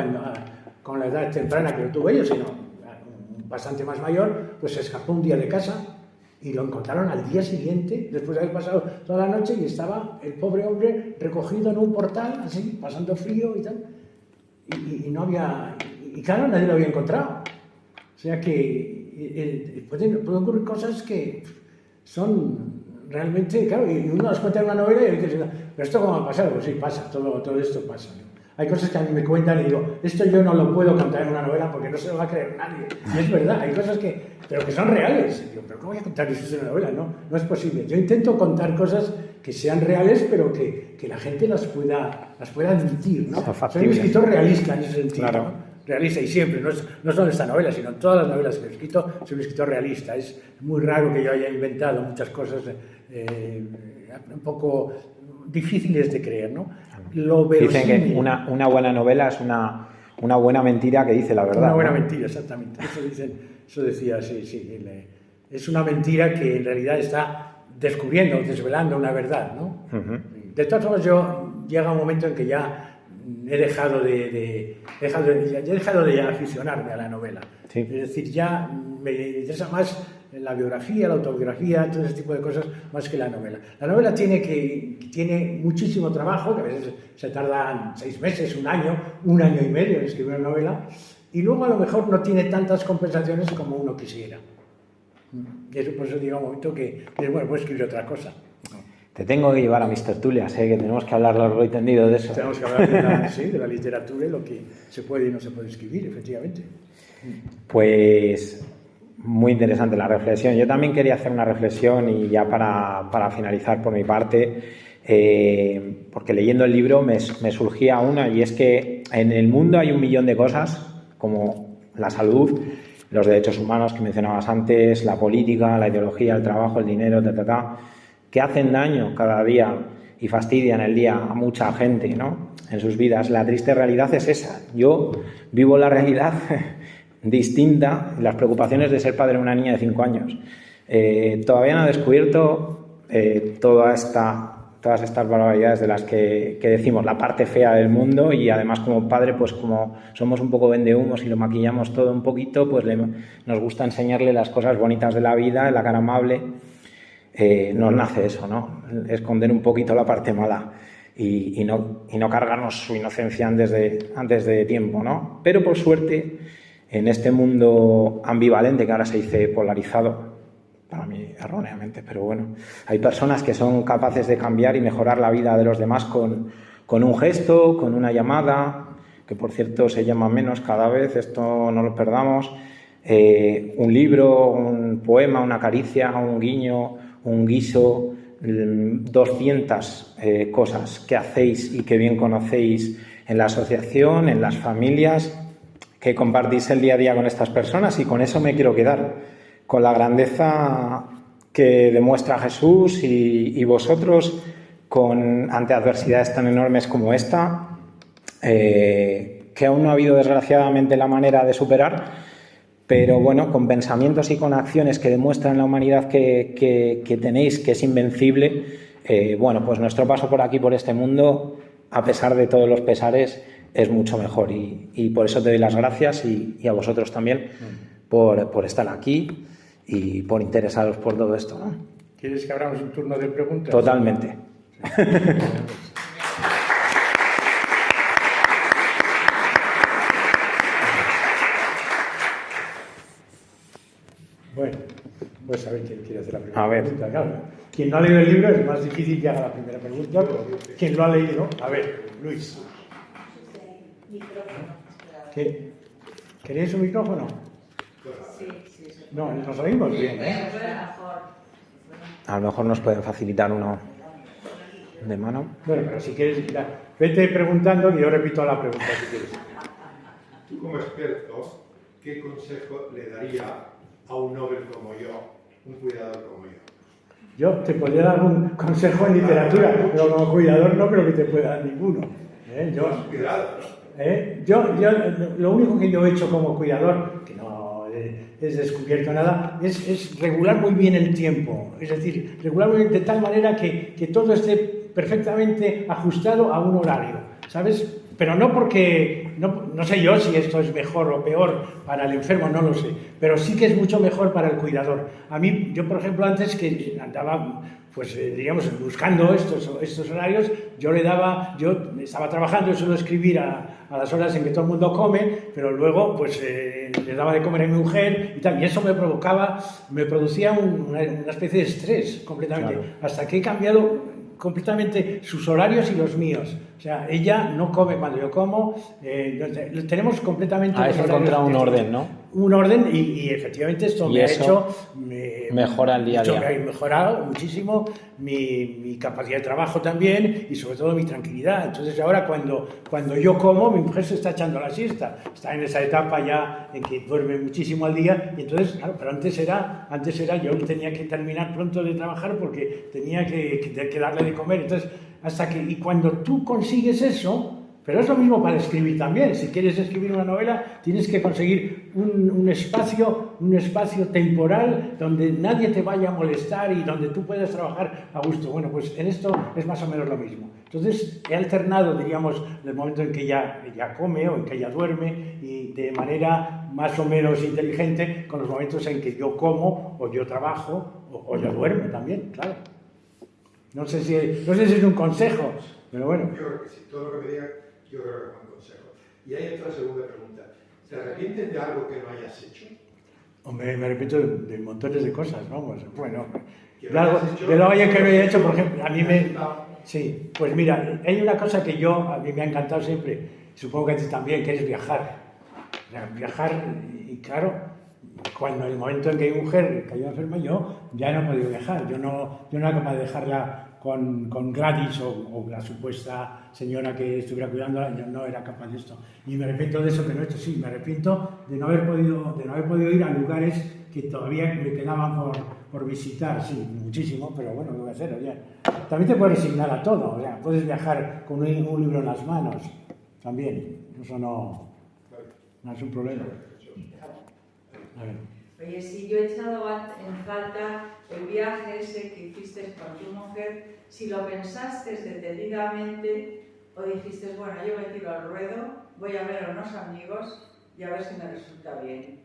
con la edad temprana que lo tuve yo, sino bastante más mayor, pues se escapó un día de casa y lo encontraron al día siguiente, después de haber pasado toda la noche, y estaba el pobre hombre recogido en un portal, así, pasando frío y tal, y no había... Y claro, nadie lo había encontrado. O sea que pueden ocurrir cosas que son realmente, claro, y uno las cuenta en una novela y dice, pero ¿esto cómo va a pasar? Pues sí, pasa, todo esto pasa, ¿no? Hay cosas que a mí me cuentan y digo, esto yo no lo puedo contar en una novela porque no se lo va a creer nadie. Y es verdad, hay cosas pero que son reales. Y digo, pero ¿cómo voy a contar eso en una novela? No es posible. Yo intento contar cosas que sean reales, pero que la gente las pueda admitir, ¿no? Soy un escritor realista en ese sentido, claro. ¿No? Realista, y siempre, no solo en esta novela, sino en todas las novelas que he escrito, soy un escritor realista. Es muy raro que yo haya inventado muchas cosas un poco difíciles de creer, ¿no? Dicen que una buena novela es una buena mentira que dice la verdad. Una buena ¿no? mentira, exactamente. Eso decía, sí. Es una mentira que en realidad está desvelando una verdad, ¿no? Uh-huh. De todas formas, llega un momento en que ya he dejado de aficionarme a la novela. Sí. Es decir, ya me interesa más la biografía, la autobiografía, todo ese tipo de cosas, más que la novela. La novela tiene muchísimo trabajo, que a veces se tardan 6 meses, un año y medio en escribir una novela, y luego a lo mejor no tiene tantas compensaciones como uno quisiera. Y eso, por eso llega un momento que bueno, puedo escribir otra cosa. Te tengo que llevar a mis tertulias, que tenemos que hablar largo y tendido de eso. Tenemos que hablar de la literatura y lo que se puede y no se puede escribir, efectivamente. Pues muy interesante la reflexión. Yo también quería hacer una reflexión y ya para finalizar por mi parte, porque leyendo el libro me surgía una, y es que en el mundo hay 1.000.000 de cosas, como la salud, los derechos humanos que mencionabas antes, la política, la ideología, el trabajo, el dinero, que hacen daño cada día y fastidian el día a mucha gente, ¿no?, en sus vidas. La triste realidad es esa. Yo vivo la realidad distinta, las preocupaciones de ser padre de una niña de 5 años. Todavía no he descubierto todas estas barbaridades de las que decimos, la parte fea del mundo, y además como padre, pues como somos un poco vendehumos y lo maquillamos todo un poquito, pues nos gusta enseñarle las cosas bonitas de la vida, la cara amable. Nos nace eso, ¿no?, esconder un poquito la parte mala y no cargarnos su inocencia antes de tiempo, ¿no? Pero por suerte, en este mundo ambivalente, que ahora se dice polarizado, para mí erróneamente, pero bueno, hay personas que son capaces de cambiar y mejorar la vida de los demás con un gesto, con una llamada, que por cierto se llama menos cada vez, esto no lo perdamos, un libro, un poema, una caricia, un guiño, un guiso, 200 cosas que hacéis y que bien conocéis en la asociación, en las familias, que compartís el día a día con estas personas, y con eso me quiero quedar, con la grandeza que demuestra Jesús y vosotros ante adversidades tan enormes como esta, que aún no ha habido desgraciadamente la manera de superar, pero bueno, con pensamientos y con acciones que demuestran la humanidad que tenéis, que es invencible. Bueno, pues nuestro paso por aquí, por este mundo, a pesar de todos los pesares, es mucho mejor, y por eso te doy las gracias, y a vosotros también por estar aquí y por interesaros por todo esto, ¿no? ¿Quieres que abramos un turno de preguntas? Totalmente. Bueno, pues a ver quién quiere hacer la primera A ver. pregunta. Claro, quien no ha leído el libro es más difícil que haga la primera pregunta, pero quien lo ha leído, a ver, Luis. ¿Qué? ¿Queréis un micrófono? No, nos oímos bien, ¿eh? A lo mejor nos pueden facilitar uno de mano. Bueno, pero si quieres, mira, vete preguntando y yo repito la pregunta si quieres. Tú, como experto, ¿qué consejo le daría a un Nobel como yo, un cuidador como yo? Yo te podría dar un consejo en literatura, pero como cuidador no creo que te pueda dar ninguno. Lo único que yo he hecho como cuidador, que no he descubierto nada, es regular muy bien el tiempo. Es decir, regular muy bien de tal manera que todo esté perfectamente ajustado a un horario, ¿sabes? Pero no porque, no sé yo si esto es mejor o peor para el enfermo, no lo sé, pero sí que es mucho mejor para el cuidador. A mí, yo por ejemplo, antes que andaba, pues diríamos, buscando estos horarios, yo estaba trabajando, yo suelo escribir a las horas en que todo el mundo come, pero luego pues le daba de comer a mi mujer y tal, y eso me producía una especie de estrés completamente, claro. Hasta que he cambiado completamente sus horarios y los míos. O sea, ella no come cuando yo como, tenemos completamente... Has encontrado un orden, ¿no? Un orden y efectivamente esto me ha hecho... Mejora el día a día. Me ha mejorado muchísimo mi capacidad de trabajo también y sobre todo mi tranquilidad. Entonces ahora cuando yo como, mi mujer se está echando la siesta. Está en esa etapa ya en que duerme muchísimo al día y entonces, claro, pero antes era yo tenía que terminar pronto de trabajar porque tenía que darle de comer. Entonces, y cuando tú consigues eso, pero es lo mismo para escribir también. Si quieres escribir una novela, tienes que conseguir un espacio temporal donde nadie te vaya a molestar y donde tú puedas trabajar a gusto. Bueno, pues en esto es más o menos lo mismo. Entonces, he alternado, diríamos, el momento en que ella come o en que ella duerme y de manera más o menos inteligente con los momentos en que yo como o yo trabajo o yo duermo también, claro. No sé si es un consejo, pero bueno. Yo creo que sí, todo lo que me diga, yo creo que es un consejo. Y hay otra segunda pregunta. ¿Te arrepientes de algo que no hayas hecho? Hombre, me arrepiento de montones de cosas, vamos. Bueno, de lo que me he hecho, por ejemplo, a mí sí, pues mira, hay una cosa que a mí me ha encantado siempre, supongo que a ti también, que es viajar. Viajar, y claro, Cuando en el momento en que mi mujer cayó enferma, yo ya no he podido viajar. Yo no era capaz de dejarla con Gladys o la supuesta señora que estuviera cuidándola. Yo no era capaz de esto. Y me arrepiento de eso que no he hecho. Sí, me arrepiento de no haber podido ir a lugares que todavía me quedaban por visitar. Sí, muchísimo, pero bueno, ¿qué voy a hacer? Oye, también te puedes resignar a todo. O sea, puedes viajar con un libro en las manos. También. Eso no es un problema. A ver. Oye, sí, yo he echado en falta el viaje ese que hiciste con tu mujer, si lo pensaste detenidamente o dijiste, bueno, yo me tiro al ruedo, voy a ver a unos amigos y a ver si me resulta bien.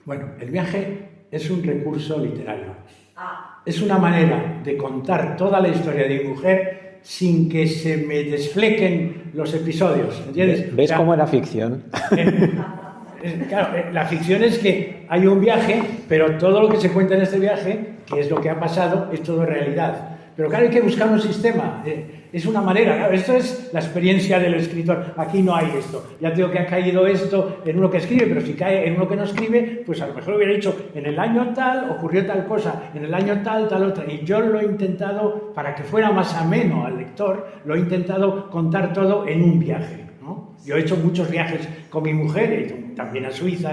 Bueno, el viaje es un recurso literario. Ah. Es una manera de contar toda la historia de mi mujer sin que se me desflequen los episodios, ¿entiendes? ¿Ves cómo era ficción? Claro, la ficción es que hay un viaje, pero todo lo que se cuenta en este viaje, que es lo que ha pasado, es todo realidad. Pero claro, hay que buscar un sistema, es una manera, claro, esto es la experiencia del escritor, aquí no hay esto. Ya digo que ha caído esto en uno que escribe, pero si cae en uno que no escribe, pues a lo mejor hubiera dicho, en el año tal ocurrió tal cosa, en el año tal otra. Y yo lo he intentado, para que fuera más ameno al lector, lo he intentado contar todo en un viaje, ¿no? Yo he hecho muchos viajes con mi mujer, también a Suiza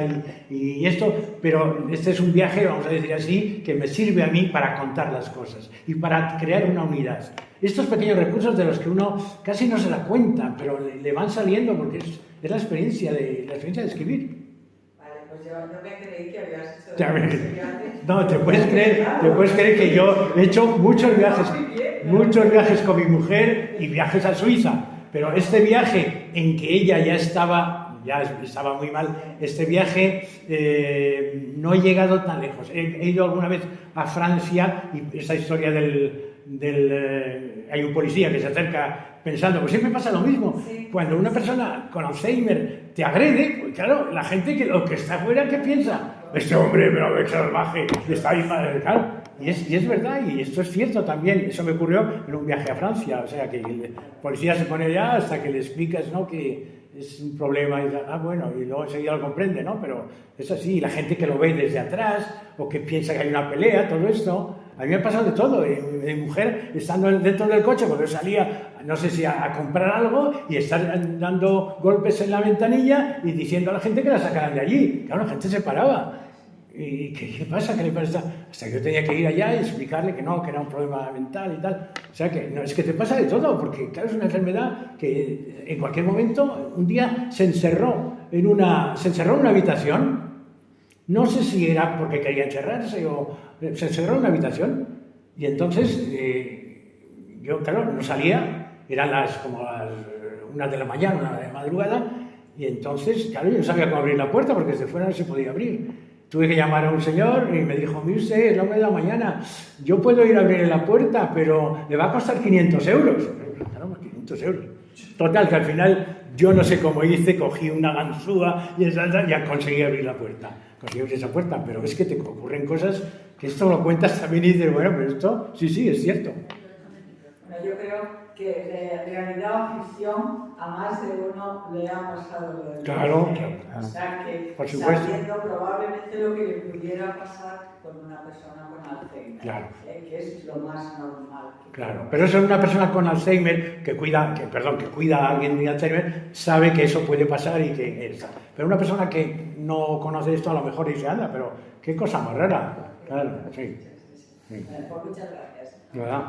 y esto, pero este es un viaje, vamos a decir así, que me sirve a mí para contar las cosas y para crear una unidad. Estos pequeños recursos de los que uno casi no se da cuenta, pero le van saliendo porque es la experiencia de escribir. Vale, pues yo no me creí que habías hecho ese viaje. No, te puedes creer que yo he hecho muchos viajes con mi mujer y viajes a Suiza. Pero este viaje en que ella ya estaba muy mal, este viaje no he llegado tan lejos. He ido alguna vez a Francia y esa historia hay un policía que se acerca pensando, pues siempre pasa lo mismo. Sí. Cuando una persona con Alzheimer te agrede, pues claro, la gente lo que está afuera, ¿qué piensa? Este hombre me lo ve salvaje, está ahí mal, claro. Y es verdad, y esto es cierto también. Eso me ocurrió en un viaje a Francia. O sea, que el policía se pone allá hasta que le explicas, ¿no?, que es un problema. Y bueno, y luego enseguida lo comprende, ¿no? Pero es así. Y la gente que lo ve desde atrás o que piensa que hay una pelea, todo esto. A mí me ha pasado de todo. Mi mujer, estando dentro del coche, cuando salía, no sé si a comprar algo, y estar dando golpes en la ventanilla y diciendo a la gente que la sacaran de allí. Claro, la gente se paraba. ¿Y qué pasa? ¿Qué le pasa? Hasta que yo tenía que ir allá y explicarle que no, que era un problema mental y tal. O sea, que no, es que te pasa de todo, porque claro, es una enfermedad que en cualquier momento, un día se encerró en una habitación. No sé si era porque quería encerrarse o se encerró en una habitación. Y entonces yo, claro, no salía, eran como las 1 de la mañana, 1 de la madrugada, y entonces, claro, yo no sabía cómo abrir la puerta porque desde fuera no se podía abrir. Tuve que llamar a un señor y me dijo, mire usted, es la 1 de la mañana, yo puedo ir a abrir la puerta, pero le va a costar 500 euros. Claro, 500 euros. Total, que al final yo no sé cómo hice, cogí una ganzúa y ya conseguí abrir la puerta. Conseguí abrir esa puerta, pero es que te ocurren cosas que esto lo cuentas también y dices, bueno, pero esto sí, es cierto. Bueno, yo creo que de realidad o ficción a más de uno le ha pasado lo del claro. O sea, que por supuesto, sabiendo probablemente lo que le pudiera pasar con una persona con Alzheimer, claro, que es lo más normal. Claro, pero eso es una persona con Alzheimer que cuida a alguien de Alzheimer, sabe que eso puede pasar y que es. Pero una persona que no conoce esto a lo mejor dice, anda, pero qué cosa más rara. Claro, sí. Pues muchas gracias. ¿Verdad?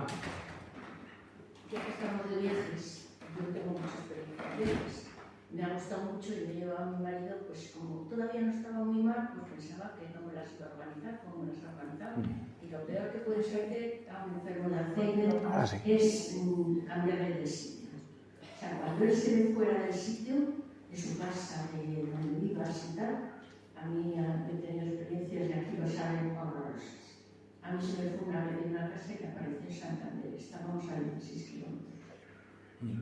Ya que estamos de viajes, yo tengo mucha experiencia en viajes. Me ha gustado mucho y me llevaba a mi marido, pues como todavía no estaba muy mal, pues pensaba que no me las iba a organizar como me las ha organizado. Y lo peor que puede ser a un enfermo de Alzheimer es cambiarle de sitio. O sea, cuando él se ve fuera del sitio, de su casa, de donde vivas y tal, a mí he tenido experiencias de aquí lo saben horrorosas. A mí se me fue una vez en una casa que apareció en Santander, estábamos a 26 kilómetros.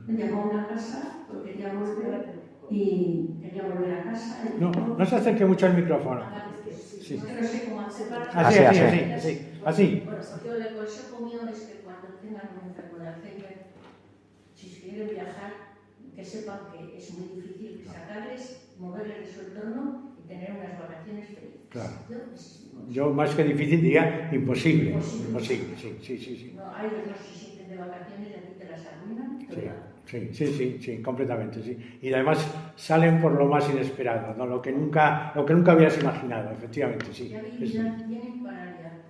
Me llamó a una casa porque quería volver a casa. No se acerque mucho al micrófono. Sí. No sé cómo hacer. Así. Bueno, yo el consejo mío es que cuando tengan un enfermo de Alzheimer, si quieren viajar, que sepan que es muy difícil sacarles, moverles de su entorno y tener unas vacaciones felices. Claro. Pues, Yo más que difícil diría imposible. Imposible. Imposible, sí. No, hay los que se sienten de vacaciones y aquí te las arruinan. Sí, completamente, sí. Y además salen por lo más inesperado, ¿no? Lo que nunca habías imaginado, efectivamente, sí. ¿Qué habilidad tienen para liarte?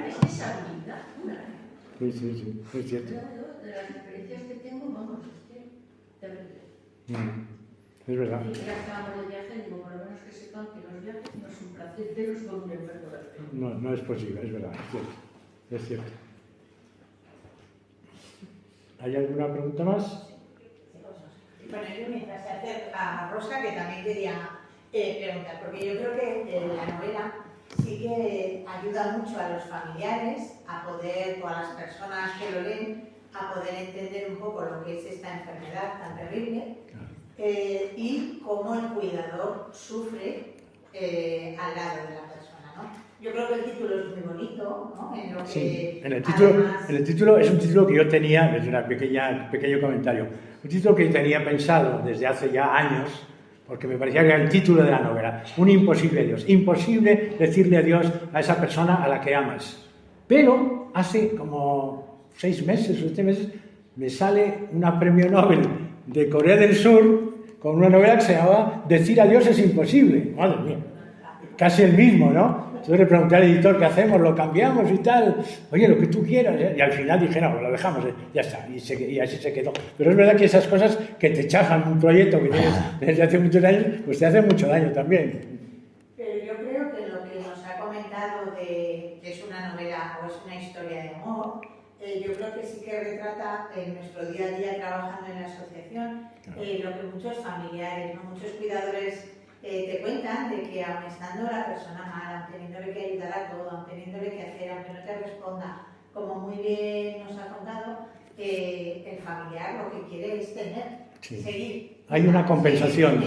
Es esa habilidad pura. Sí, es cierto. Yo, de las experiencias que tengo, vamos, es que terrible. Es verdad. Y ya estábamos de viaje, digo, por lo menos que sepan que los viajes no es un placer veros con un enfermo de fe. No es posible, es verdad, es cierto. ¿Hay alguna pregunta más? Bueno, yo mientras se acerca a Rosa, que también quería preguntar, porque yo creo que la novela sí que ayuda mucho a los familiares a poder, o a las personas que lo leen, a poder entender un poco lo que es esta enfermedad tan terrible y cómo el cuidador sufre al lado de la persona, ¿no? Yo creo que el título es muy bonito, ¿no? En lo que, Sí, además, el título es un título que yo tenía, desde un pequeño comentario, un título que tenía pensado desde hace ya años, porque me parecía que era el título de la novela, un imposible Dios, imposible decirle adiós a esa persona a la que amas. Pero hace como 6 meses o 7 meses me sale una premio Nobel de Corea del Sur con una novela que se llamaba Decir adiós es imposible. Madre mía, casi el mismo, ¿no? Entonces le pregunté al editor qué hacemos, lo cambiamos y tal. Oye, lo que tú quieras. Y al final dije, no, lo dejamos, ya está. Y así se quedó. Pero es verdad que esas cosas que te chafan un proyecto que tienes desde hace muchos años, pues te hacen mucho daño también. Pero yo creo que lo que nos ha comentado de que es una novela o es una historia de amor, yo creo que sí que retrata en nuestro día a día trabajando en la asociación lo que muchos familiares, ¿no? Muchos cuidadores te cuentan de que aun estando la persona mal, aun teniéndole que ayudar a todo, aun teniéndole que hacer, aunque no te responda, como muy bien nos ha contado, el familiar lo que quiere es tener, seguir. Hay una compensación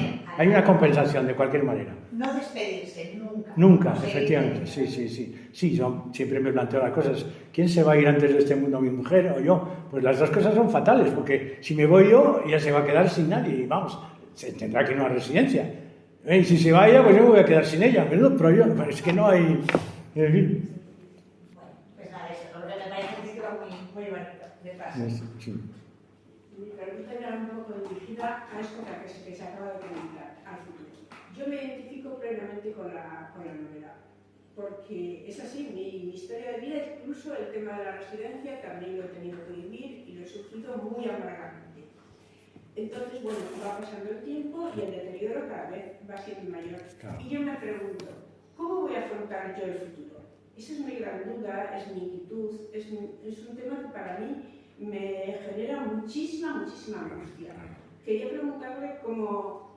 de cualquier manera. No despedirse, nunca. Nunca, efectivamente, sí. Sí, yo siempre me planteo las cosas. ¿Quién se va a ir antes de este mundo, mi mujer o yo? Pues las dos cosas son fatales, porque si me voy yo, ella se va a quedar sin nadie y vamos, se tendrá que ir a una residencia. Y si se va ella, pues yo me voy a quedar sin ella. Pero yo, es que no hay... En fin. Bueno, pues nada, eso, porque me parece un título muy bonito, de paso. Sí. Mi pregunta era un poco dirigida a esto que se acaba de comentar, al futuro. Yo me identifico plenamente con la novela, porque es así, mi historia de vida, incluso el tema de la residencia, también lo he tenido que vivir y lo he sufrido muy amargamente. Entonces, bueno, va pasando el tiempo y el deterioro cada vez va siendo mayor. Claro. Y yo me pregunto, ¿cómo voy a afrontar yo el futuro? Esa es mi gran duda, es mi inquietud, es un tema que para mí me genera muchísima angustia. Quería preguntarle cómo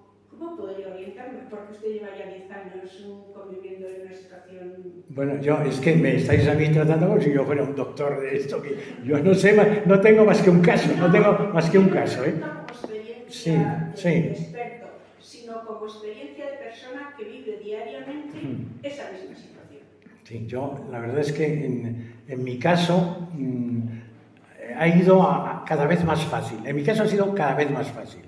podría orientarme, porque usted lleva ya 10 años conviviendo en una situación... Bueno, es que me estáis a mí tratando como si yo fuera un doctor de esto, que yo no sé, no tengo más que un caso, ¿eh? No como experiencia de experto, sino como experiencia de persona que vive diariamente esa misma situación. Sí, yo la verdad es que en mi caso ha ido cada vez más fácil. En mi caso ha sido cada vez más fácil.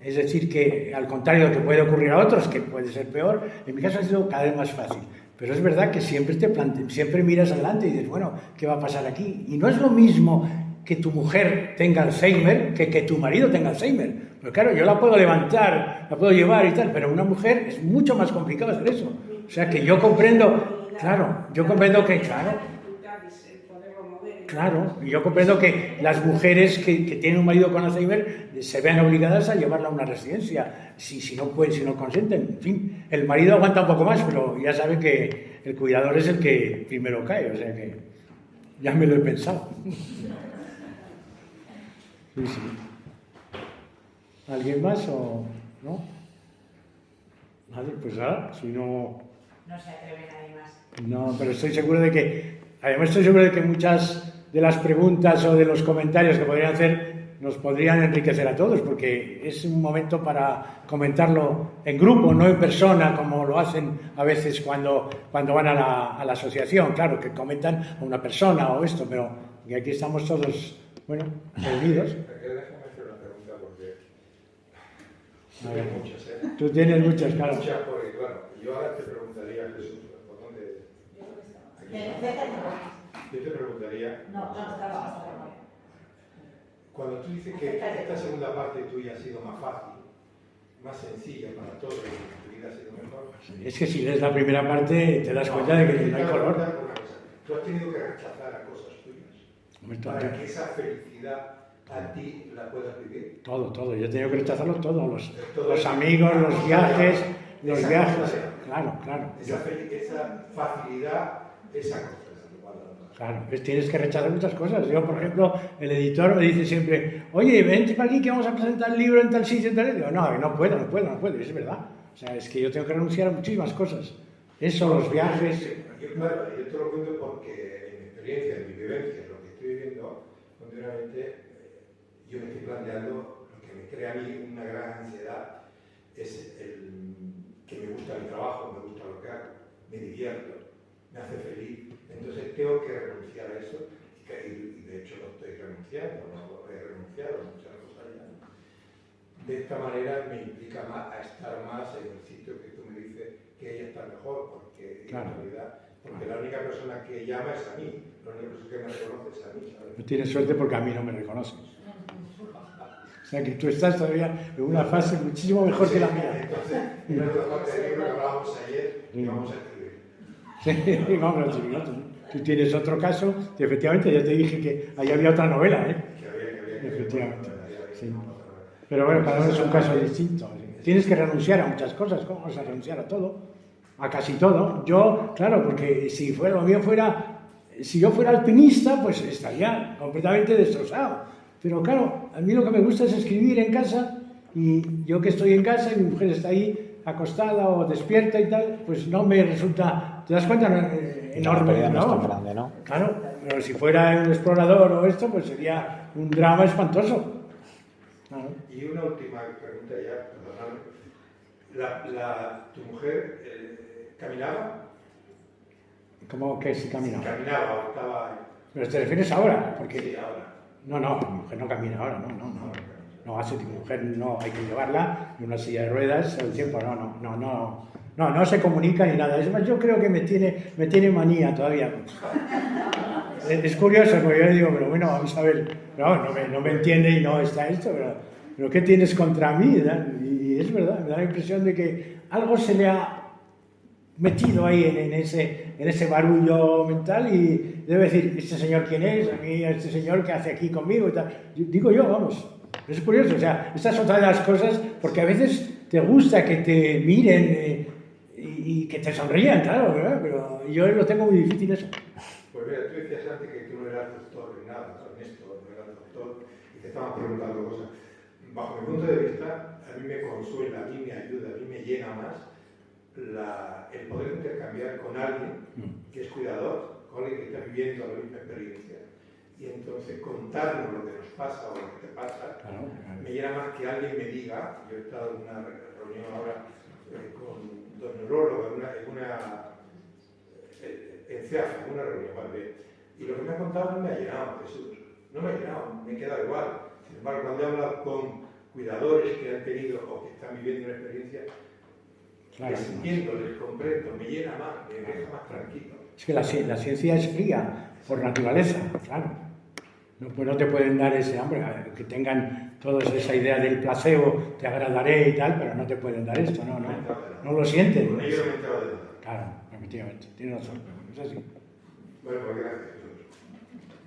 Es decir, que al contrario de lo que puede ocurrir a otros, que puede ser peor, en mi caso ha sido cada vez más fácil. Pero es verdad que siempre miras adelante y dices, bueno, ¿qué va a pasar aquí? Y no es lo mismo que tu mujer tenga Alzheimer que tu marido tenga Alzheimer. Pero claro, yo la puedo levantar, la puedo llevar y tal, pero una mujer es mucho más complicado hacer eso. O sea que yo comprendo, Claro, y yo comprendo que las mujeres que tienen un marido con Alzheimer se vean obligadas a llevarla a una residencia, si no consienten. En fin, el marido aguanta un poco más, pero ya saben que el cuidador es el que primero cae, o sea que ya me lo he pensado. Sí. ¿Alguien más o no? Vale, pues nada, si no... No se atreve nadie más. No, pero estoy seguro de que muchas de las preguntas o de los comentarios que podrían hacer nos podrían enriquecer a todos, porque es un momento para comentarlo en grupo, no en persona, como lo hacen a veces cuando van a la asociación. Claro, que comentan a una persona o esto, pero y aquí estamos todos, reunidos. Déjame hacer una pregunta, porque Tienes muchas, ¿eh? Tú tienes muchas, claro. Muchas, porque claro, yo ahora te preguntaría, Jesús, ¿por dónde? Yo te preguntaría, cuando tú dices que esta segunda parte tuya ha sido más fácil, más sencilla para todos, y tu vida ha sido mejor. Es que si lees la primera parte te das cuenta de que no hay color. Tú has tenido que rechazar a cosas tuyas para que esa felicidad a ti la puedas vivir. Todo. Yo he tenido que rechazarlo todo. Los amigos, los viajes, claro. Esa facilidad, esa cosa. Claro, tienes que rechazar muchas cosas. Yo, por ejemplo, el editor me dice siempre, oye, vente para aquí que vamos a presentar el libro en tal sitio, en tal. Y digo, no puedo, es verdad. O sea, es que yo tengo que renunciar a muchísimas cosas. Eso, los viajes. Claro, yo te lo cuento porque en mi experiencia, en mi vivencia, lo que estoy viviendo, continuamente, yo me estoy planteando lo que me crea a mí una gran ansiedad es el que me gusta mi trabajo, me gusta lo que hago, me divierto, me hace feliz. Entonces tengo que renunciar a eso y de hecho lo estoy renunciando, no he renunciado a muchas cosas ya. De esta manera me implica más a estar más en el sitio que tú me dices que ella está mejor, porque en realidad, porque la única persona que llama es a mí, la única persona que me reconoce es a mí, ¿sabes? No tienes suerte porque a mí no me reconoces. O sea que tú estás todavía en una fase muchísimo mejor que la mía. Entonces, en otra parte del libro que hablábamos ayer, vamos a escribir. Sí, vamos a escribir otro. Tú tienes otro caso, y efectivamente ya te dije que ahí había otra novela, ¿eh? Que había efectivamente. Sí. Pero bueno, cada uno es un caso distinto. Tienes que renunciar a muchas cosas. ¿Cómo vas a renunciar a todo? A casi todo. Yo, claro, porque si yo fuera alpinista, pues estaría completamente destrozado. Pero claro, a mí lo que me gusta es escribir en casa, y yo que estoy en casa y mi mujer está ahí acostada o despierta y tal, pues no me resulta, ¿te das cuenta? Enorme, no es tan grande, ¿no? Claro, pero si fuera un explorador o esto, pues sería un drama espantoso. Claro. Y una última pregunta ya, perdóname. ¿Tu mujer caminaba? ¿Cómo que si caminaba? Si caminaba o estaba... ¿Pero te refieres ahora? Porque... Sí, ahora. No, mi mujer no camina ahora, no. No, hace mi mujer no, hay que llevarla en una silla de ruedas todo el tiempo, no se comunica ni nada. Es más, yo creo que me tiene manía todavía. Es curioso, porque yo digo, pero bueno, vamos a ver, no me entiende y no está esto, pero ¿qué tienes contra mí? Y es verdad, me da la impresión de que algo se le ha metido ahí en ese barullo mental y debe decir, ¿este señor quién es? A mí, este señor, ¿qué hace aquí conmigo? Y tal. Digo yo, vamos. Es curioso, o sea, esta es otra de las cosas, porque a veces te gusta que te miren y que te sonrían, claro, ¿verdad? Pero yo lo tengo muy difícil eso. Pues mira, tú decías antes que tú no eras doctor ni nada, Ernesto, no eras doctor, y te estaban preguntando cosas. Bajo mi punto de vista, a mí me consuela, a mí me ayuda, a mí me llena más el poder intercambiar con alguien que es cuidador, con alguien que está viviendo la misma experiencia. Y entonces contarnos lo que nos pasa o lo que te pasa, claro. Me llena más que alguien me diga. Yo he estado en una reunión ahora con dos neurólogos en CEAF, en una reunión, ¿vale? Y lo que me ha contado no me ha llenado, Jesús, no me ha llenado, me he quedado igual. Sin embargo, cuando he hablado con cuidadores que han tenido o que están viviendo una experiencia, claro, les entiendo, les comprendo, me llena más, me deja más tranquilo. Es que la ciencia es fría por naturaleza, claro. No te pueden dar ese hambre, que tengan todos esa idea del placebo, te agradaré y tal, pero no te pueden dar esto, no lo sienten. Con ello me he enterado de nada. Claro, efectivamente, tienes razón, es así. Bueno, pues gracias.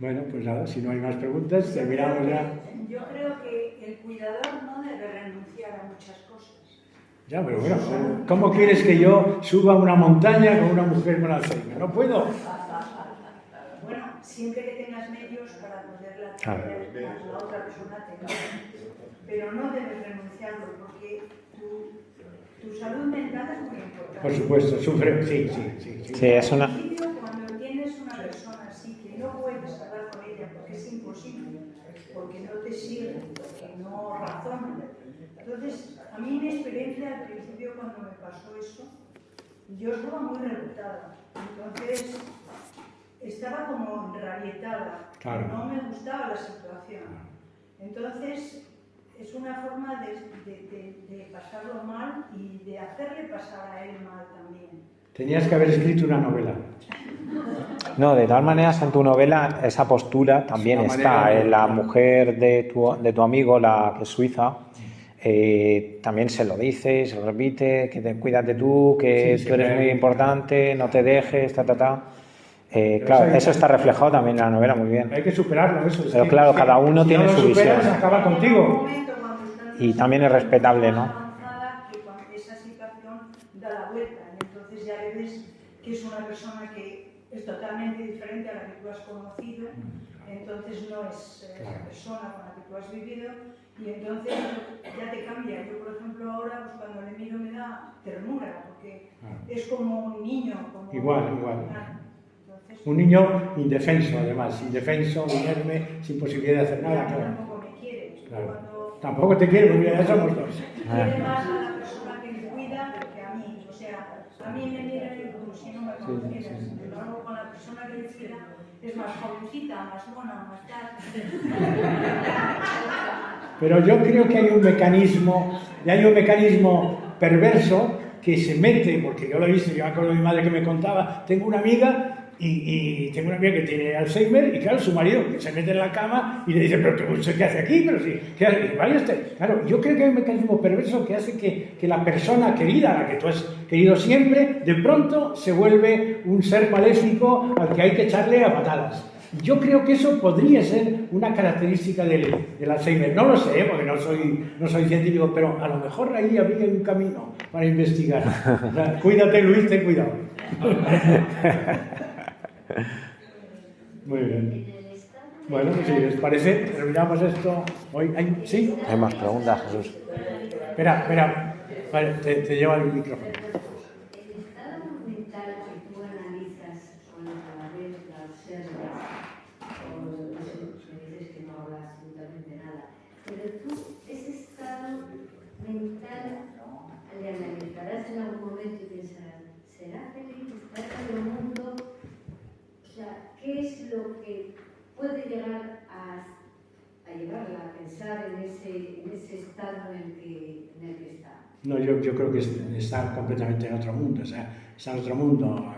Bueno, pues nada, si no hay más preguntas, terminamos ya. Yo creo que el cuidador no debe renunciar a muchas cosas. Ya, pero bueno, ¿cómo quieres que yo suba una montaña con una mujer con Alzheimer? No puedo. Bueno, siempre que tengas medios para poderla atender a la otra persona, pero no debes renunciarlo porque tu salud mental es muy importante. Por supuesto, sufre, sí. Sí, es una... Cuando tienes una persona así que no puedes hablar con ella porque es imposible, porque no te sigue, porque no razona. Entonces, a mí mi experiencia al principio cuando me pasó eso, yo estaba muy rebotada. Entonces, estaba como rabietada, claro. No me gustaba la situación. Entonces, es una forma de pasarlo mal y de hacerle pasar a él mal también. Tenías que haber escrito una novela. No, de todas maneras, en tu novela esa postura también Es una está. manera de- La mujer de tu amigo, la que es suiza, también se lo dice, se lo repite, que cuídate tú, que Sí, tú eres siempre. muy importante, no te dejes, ta. Pero Claro, eso está reflejado también en la novela muy bien. Hay que superarlo, eso. Pero claro, cada uno si tiene no lo su superas, visión. acaba Llega un contigo. momento cuando estás Y también es respetable, ¿no? avanzada, que cuando esa situación da la vuelta y entonces ya le ves que es una persona que es totalmente diferente a la que tú has conocido, entonces no es esa persona con la que tú has vivido y entonces ya te cambia. Yo, por ejemplo, ahora pues, cuando le miro me da ternura porque es como un niño. Como Igual. Entonces, Un niño indefenso, además, indefenso, inerme, sin posibilidad de hacer nada. ya Claro. tampoco me quiere. Claro. Cuando Tampoco te quiero, porque ya somos dos. quiere más a la persona que me cuida que a mí. O sea, a mí me mira como si no me conocieras. Sin embargo, con la persona que me cuida es más jovencita, más mona, más tal. Pero yo creo que hay un mecanismo perverso que se mete, porque yo lo he visto, yo me acuerdo de mi madre que me contaba, tengo una amiga que tiene Alzheimer y claro, su marido que se mete en la cama y le dice, pero ¿usted qué hace aquí? Pero sí, ¿qué hace? Vaya usted. Claro, yo creo que hay un mecanismo perverso que hace que la persona querida, la que tú has querido siempre, de pronto se vuelve un ser maléfico al que hay que echarle a patadas. Yo creo que eso podría ser una característica del Alzheimer. No lo sé, porque no soy científico, pero a lo mejor ahí habría un camino para investigar. O sea, cuídate, Luis, ten cuidado. Muy bien. Bueno, pues si les parece, terminamos esto hoy. ¿Sí? Hay más preguntas, Jesús. Espera. Vale, te llevo el micrófono. El estado mental que tú analizas con los cadáveres, la observas, o no sé, me dices que no hablas absolutamente nada, pero tú ese estado mental le analizarás en algún momento y pensarás, ¿será feliz? ¿Estará en el mundo? O sea, ¿qué es lo que puede llegar a llevarla a pensar en ese estado en el que está? No, yo creo que está completamente en otro mundo, o sea, está en otro mundo,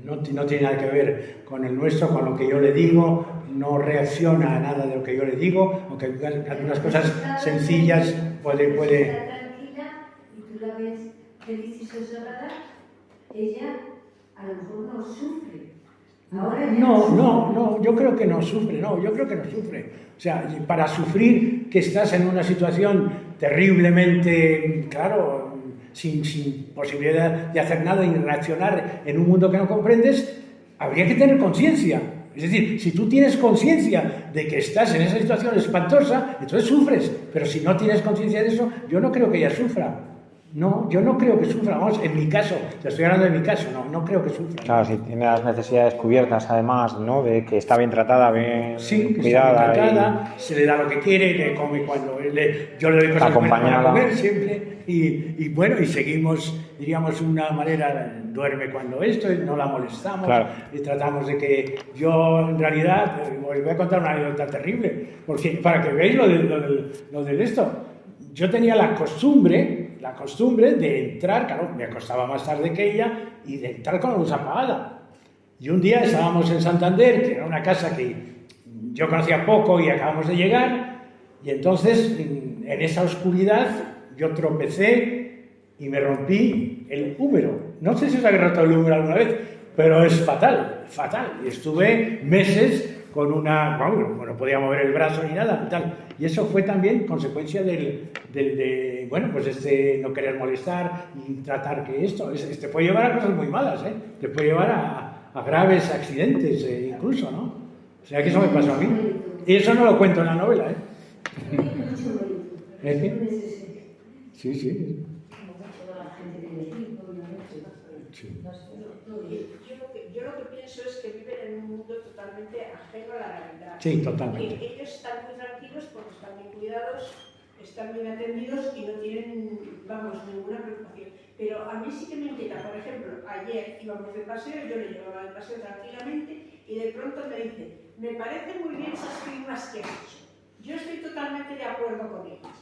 no tiene nada que ver con el nuestro, con lo que yo le digo, no reacciona a nada de lo que yo le digo, aunque algunas cosas sencillas puede... Está tranquila y tú la ves feliz y sosegada, ella a lo mejor no sufre. Ahora ya No, yo creo que no sufre, O sea, para sufrir que estás en una situación terriblemente, claro, sin posibilidad de hacer nada y reaccionar en un mundo que no comprendes, habría que tener conciencia. Es decir, si tú tienes conciencia de que estás en esa situación espantosa, entonces sufres. Pero si no tienes conciencia de eso, yo no creo que ella sufra. No, yo no creo que sufra, vamos, en mi caso, te estoy hablando de mi caso, no creo que sufra. Claro, si tiene las necesidades cubiertas, además, ¿no? De que está bien tratada, bien Sí, que cuidada. está bien tratada, se le da lo que quiere, le come cuando yo le doy cosas para acompañada. comer siempre, y bueno, y seguimos, diríamos, una manera, duerme cuando esto, no la molestamos, Claro. y tratamos de que yo, en realidad, os voy a contar una anécdota terrible, porque para que veáis lo de esto, yo tenía la costumbre de entrar, claro, me acostaba más tarde que ella, y de entrar con la luz apagada. Y un día estábamos en Santander, que era una casa que yo conocía poco y acabamos de llegar, y entonces en esa oscuridad yo tropecé y me rompí el húmero. No sé si os habéis roto el húmero alguna vez, pero es fatal. Y estuve meses con no podía mover el brazo ni nada y tal. Y eso fue también consecuencia de no querer molestar y tratar que esto, te puede llevar a cosas muy malas, ¿eh? Te puede llevar a graves accidentes incluso, ¿no? O sea que eso me pasó a mí. Y eso no lo cuento en la novela, ¿eh? Sí. Sí. Yo lo que pienso es que viven en un mundo totalmente ajeno a la realidad. Sí, totalmente. Que ellos están muy tranquilos porque están bien cuidados, están bien atendidos y no tienen, ninguna preocupación. Pero a mí sí que me inquieta, por ejemplo, ayer íbamos de paseo, yo le llevaba de paseo tranquilamente y de pronto me dice, me parecen muy bien esas firmas que has hecho. Yo estoy totalmente de acuerdo con ellas.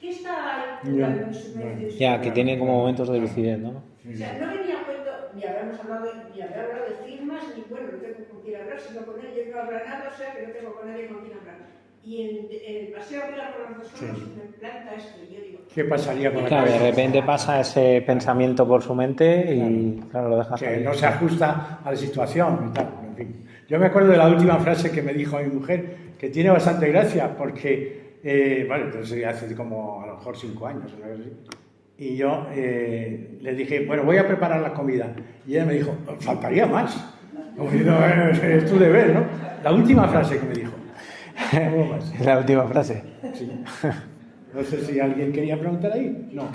¿Qué está Ya, ocultando en su mente? Ya, que tiene como momentos de lucidez, ¿no? O sea, no venía a cuento, ni habremos hablado ni habré hablado de firmas, ni bueno, no tengo con quién hablar, sino con él, yo no hablo nada, o sea que no tengo con nadie con quien hablar. Y en el paseo a Pilar por los dos solos me planta esto, y yo digo, ¿Qué pasaría con la Claro, de casa? repente pasa ese pensamiento por su mente y claro, lo dejas Que ahí. no se ajusta a la situación y tal, en fin. Yo me acuerdo de la última frase que me dijo mi mujer, que tiene bastante gracia, porque, bueno, entonces hace como a lo mejor 5 años, o algo así. Y yo le dije, bueno, voy a preparar la comida. Y ella me dijo, faltaría más. Como diciendo, bueno, es tu deber, ¿no? La última frase que me dijo. ¿Cómo más? La última frase. Sí. No sé si alguien quería preguntar ahí. No. mucho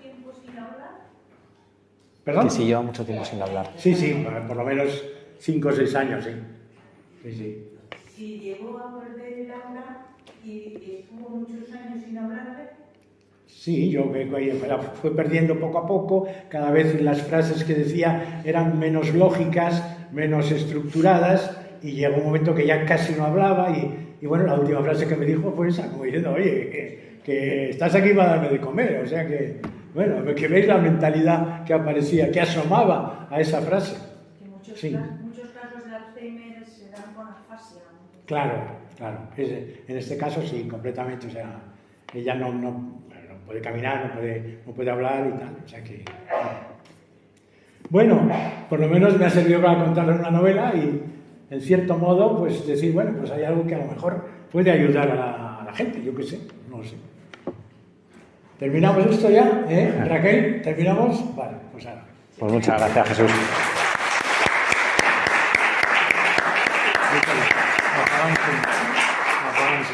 tiempo sin hablar? ¿Perdón? Que sí lleva mucho tiempo sin hablar. Sí, sí, por lo menos 5 o 6 años, sí. Sí, sí. Si llegó a perder el habla y estuvo muchos años sin hablarle, Sí, yo la fue perdiendo poco a poco, cada vez las frases que decía eran menos lógicas, menos estructuradas, y llegó un momento que ya casi no hablaba, y bueno, la última frase que me dijo fue esa, como diciendo, oye, que estás aquí para darme de comer, o sea que, bueno, que veis la mentalidad que aparecía, que asomaba a esa frase. que muchos, Sí. muchos casos de Alzheimer se dan con afasia. Claro, claro. En este caso sí, completamente. O sea, ella no puede caminar, no puede hablar y tal. O sea que... Bueno, por lo menos me ha servido para contarle una novela y, en cierto modo, pues decir, bueno, pues hay algo que a lo mejor puede ayudar a la gente, yo qué sé, no lo sé. ¿Terminamos esto ya? Raquel, ¿terminamos? Vale, pues ahora. Pues muchas gracias, Jesús. Apagamos.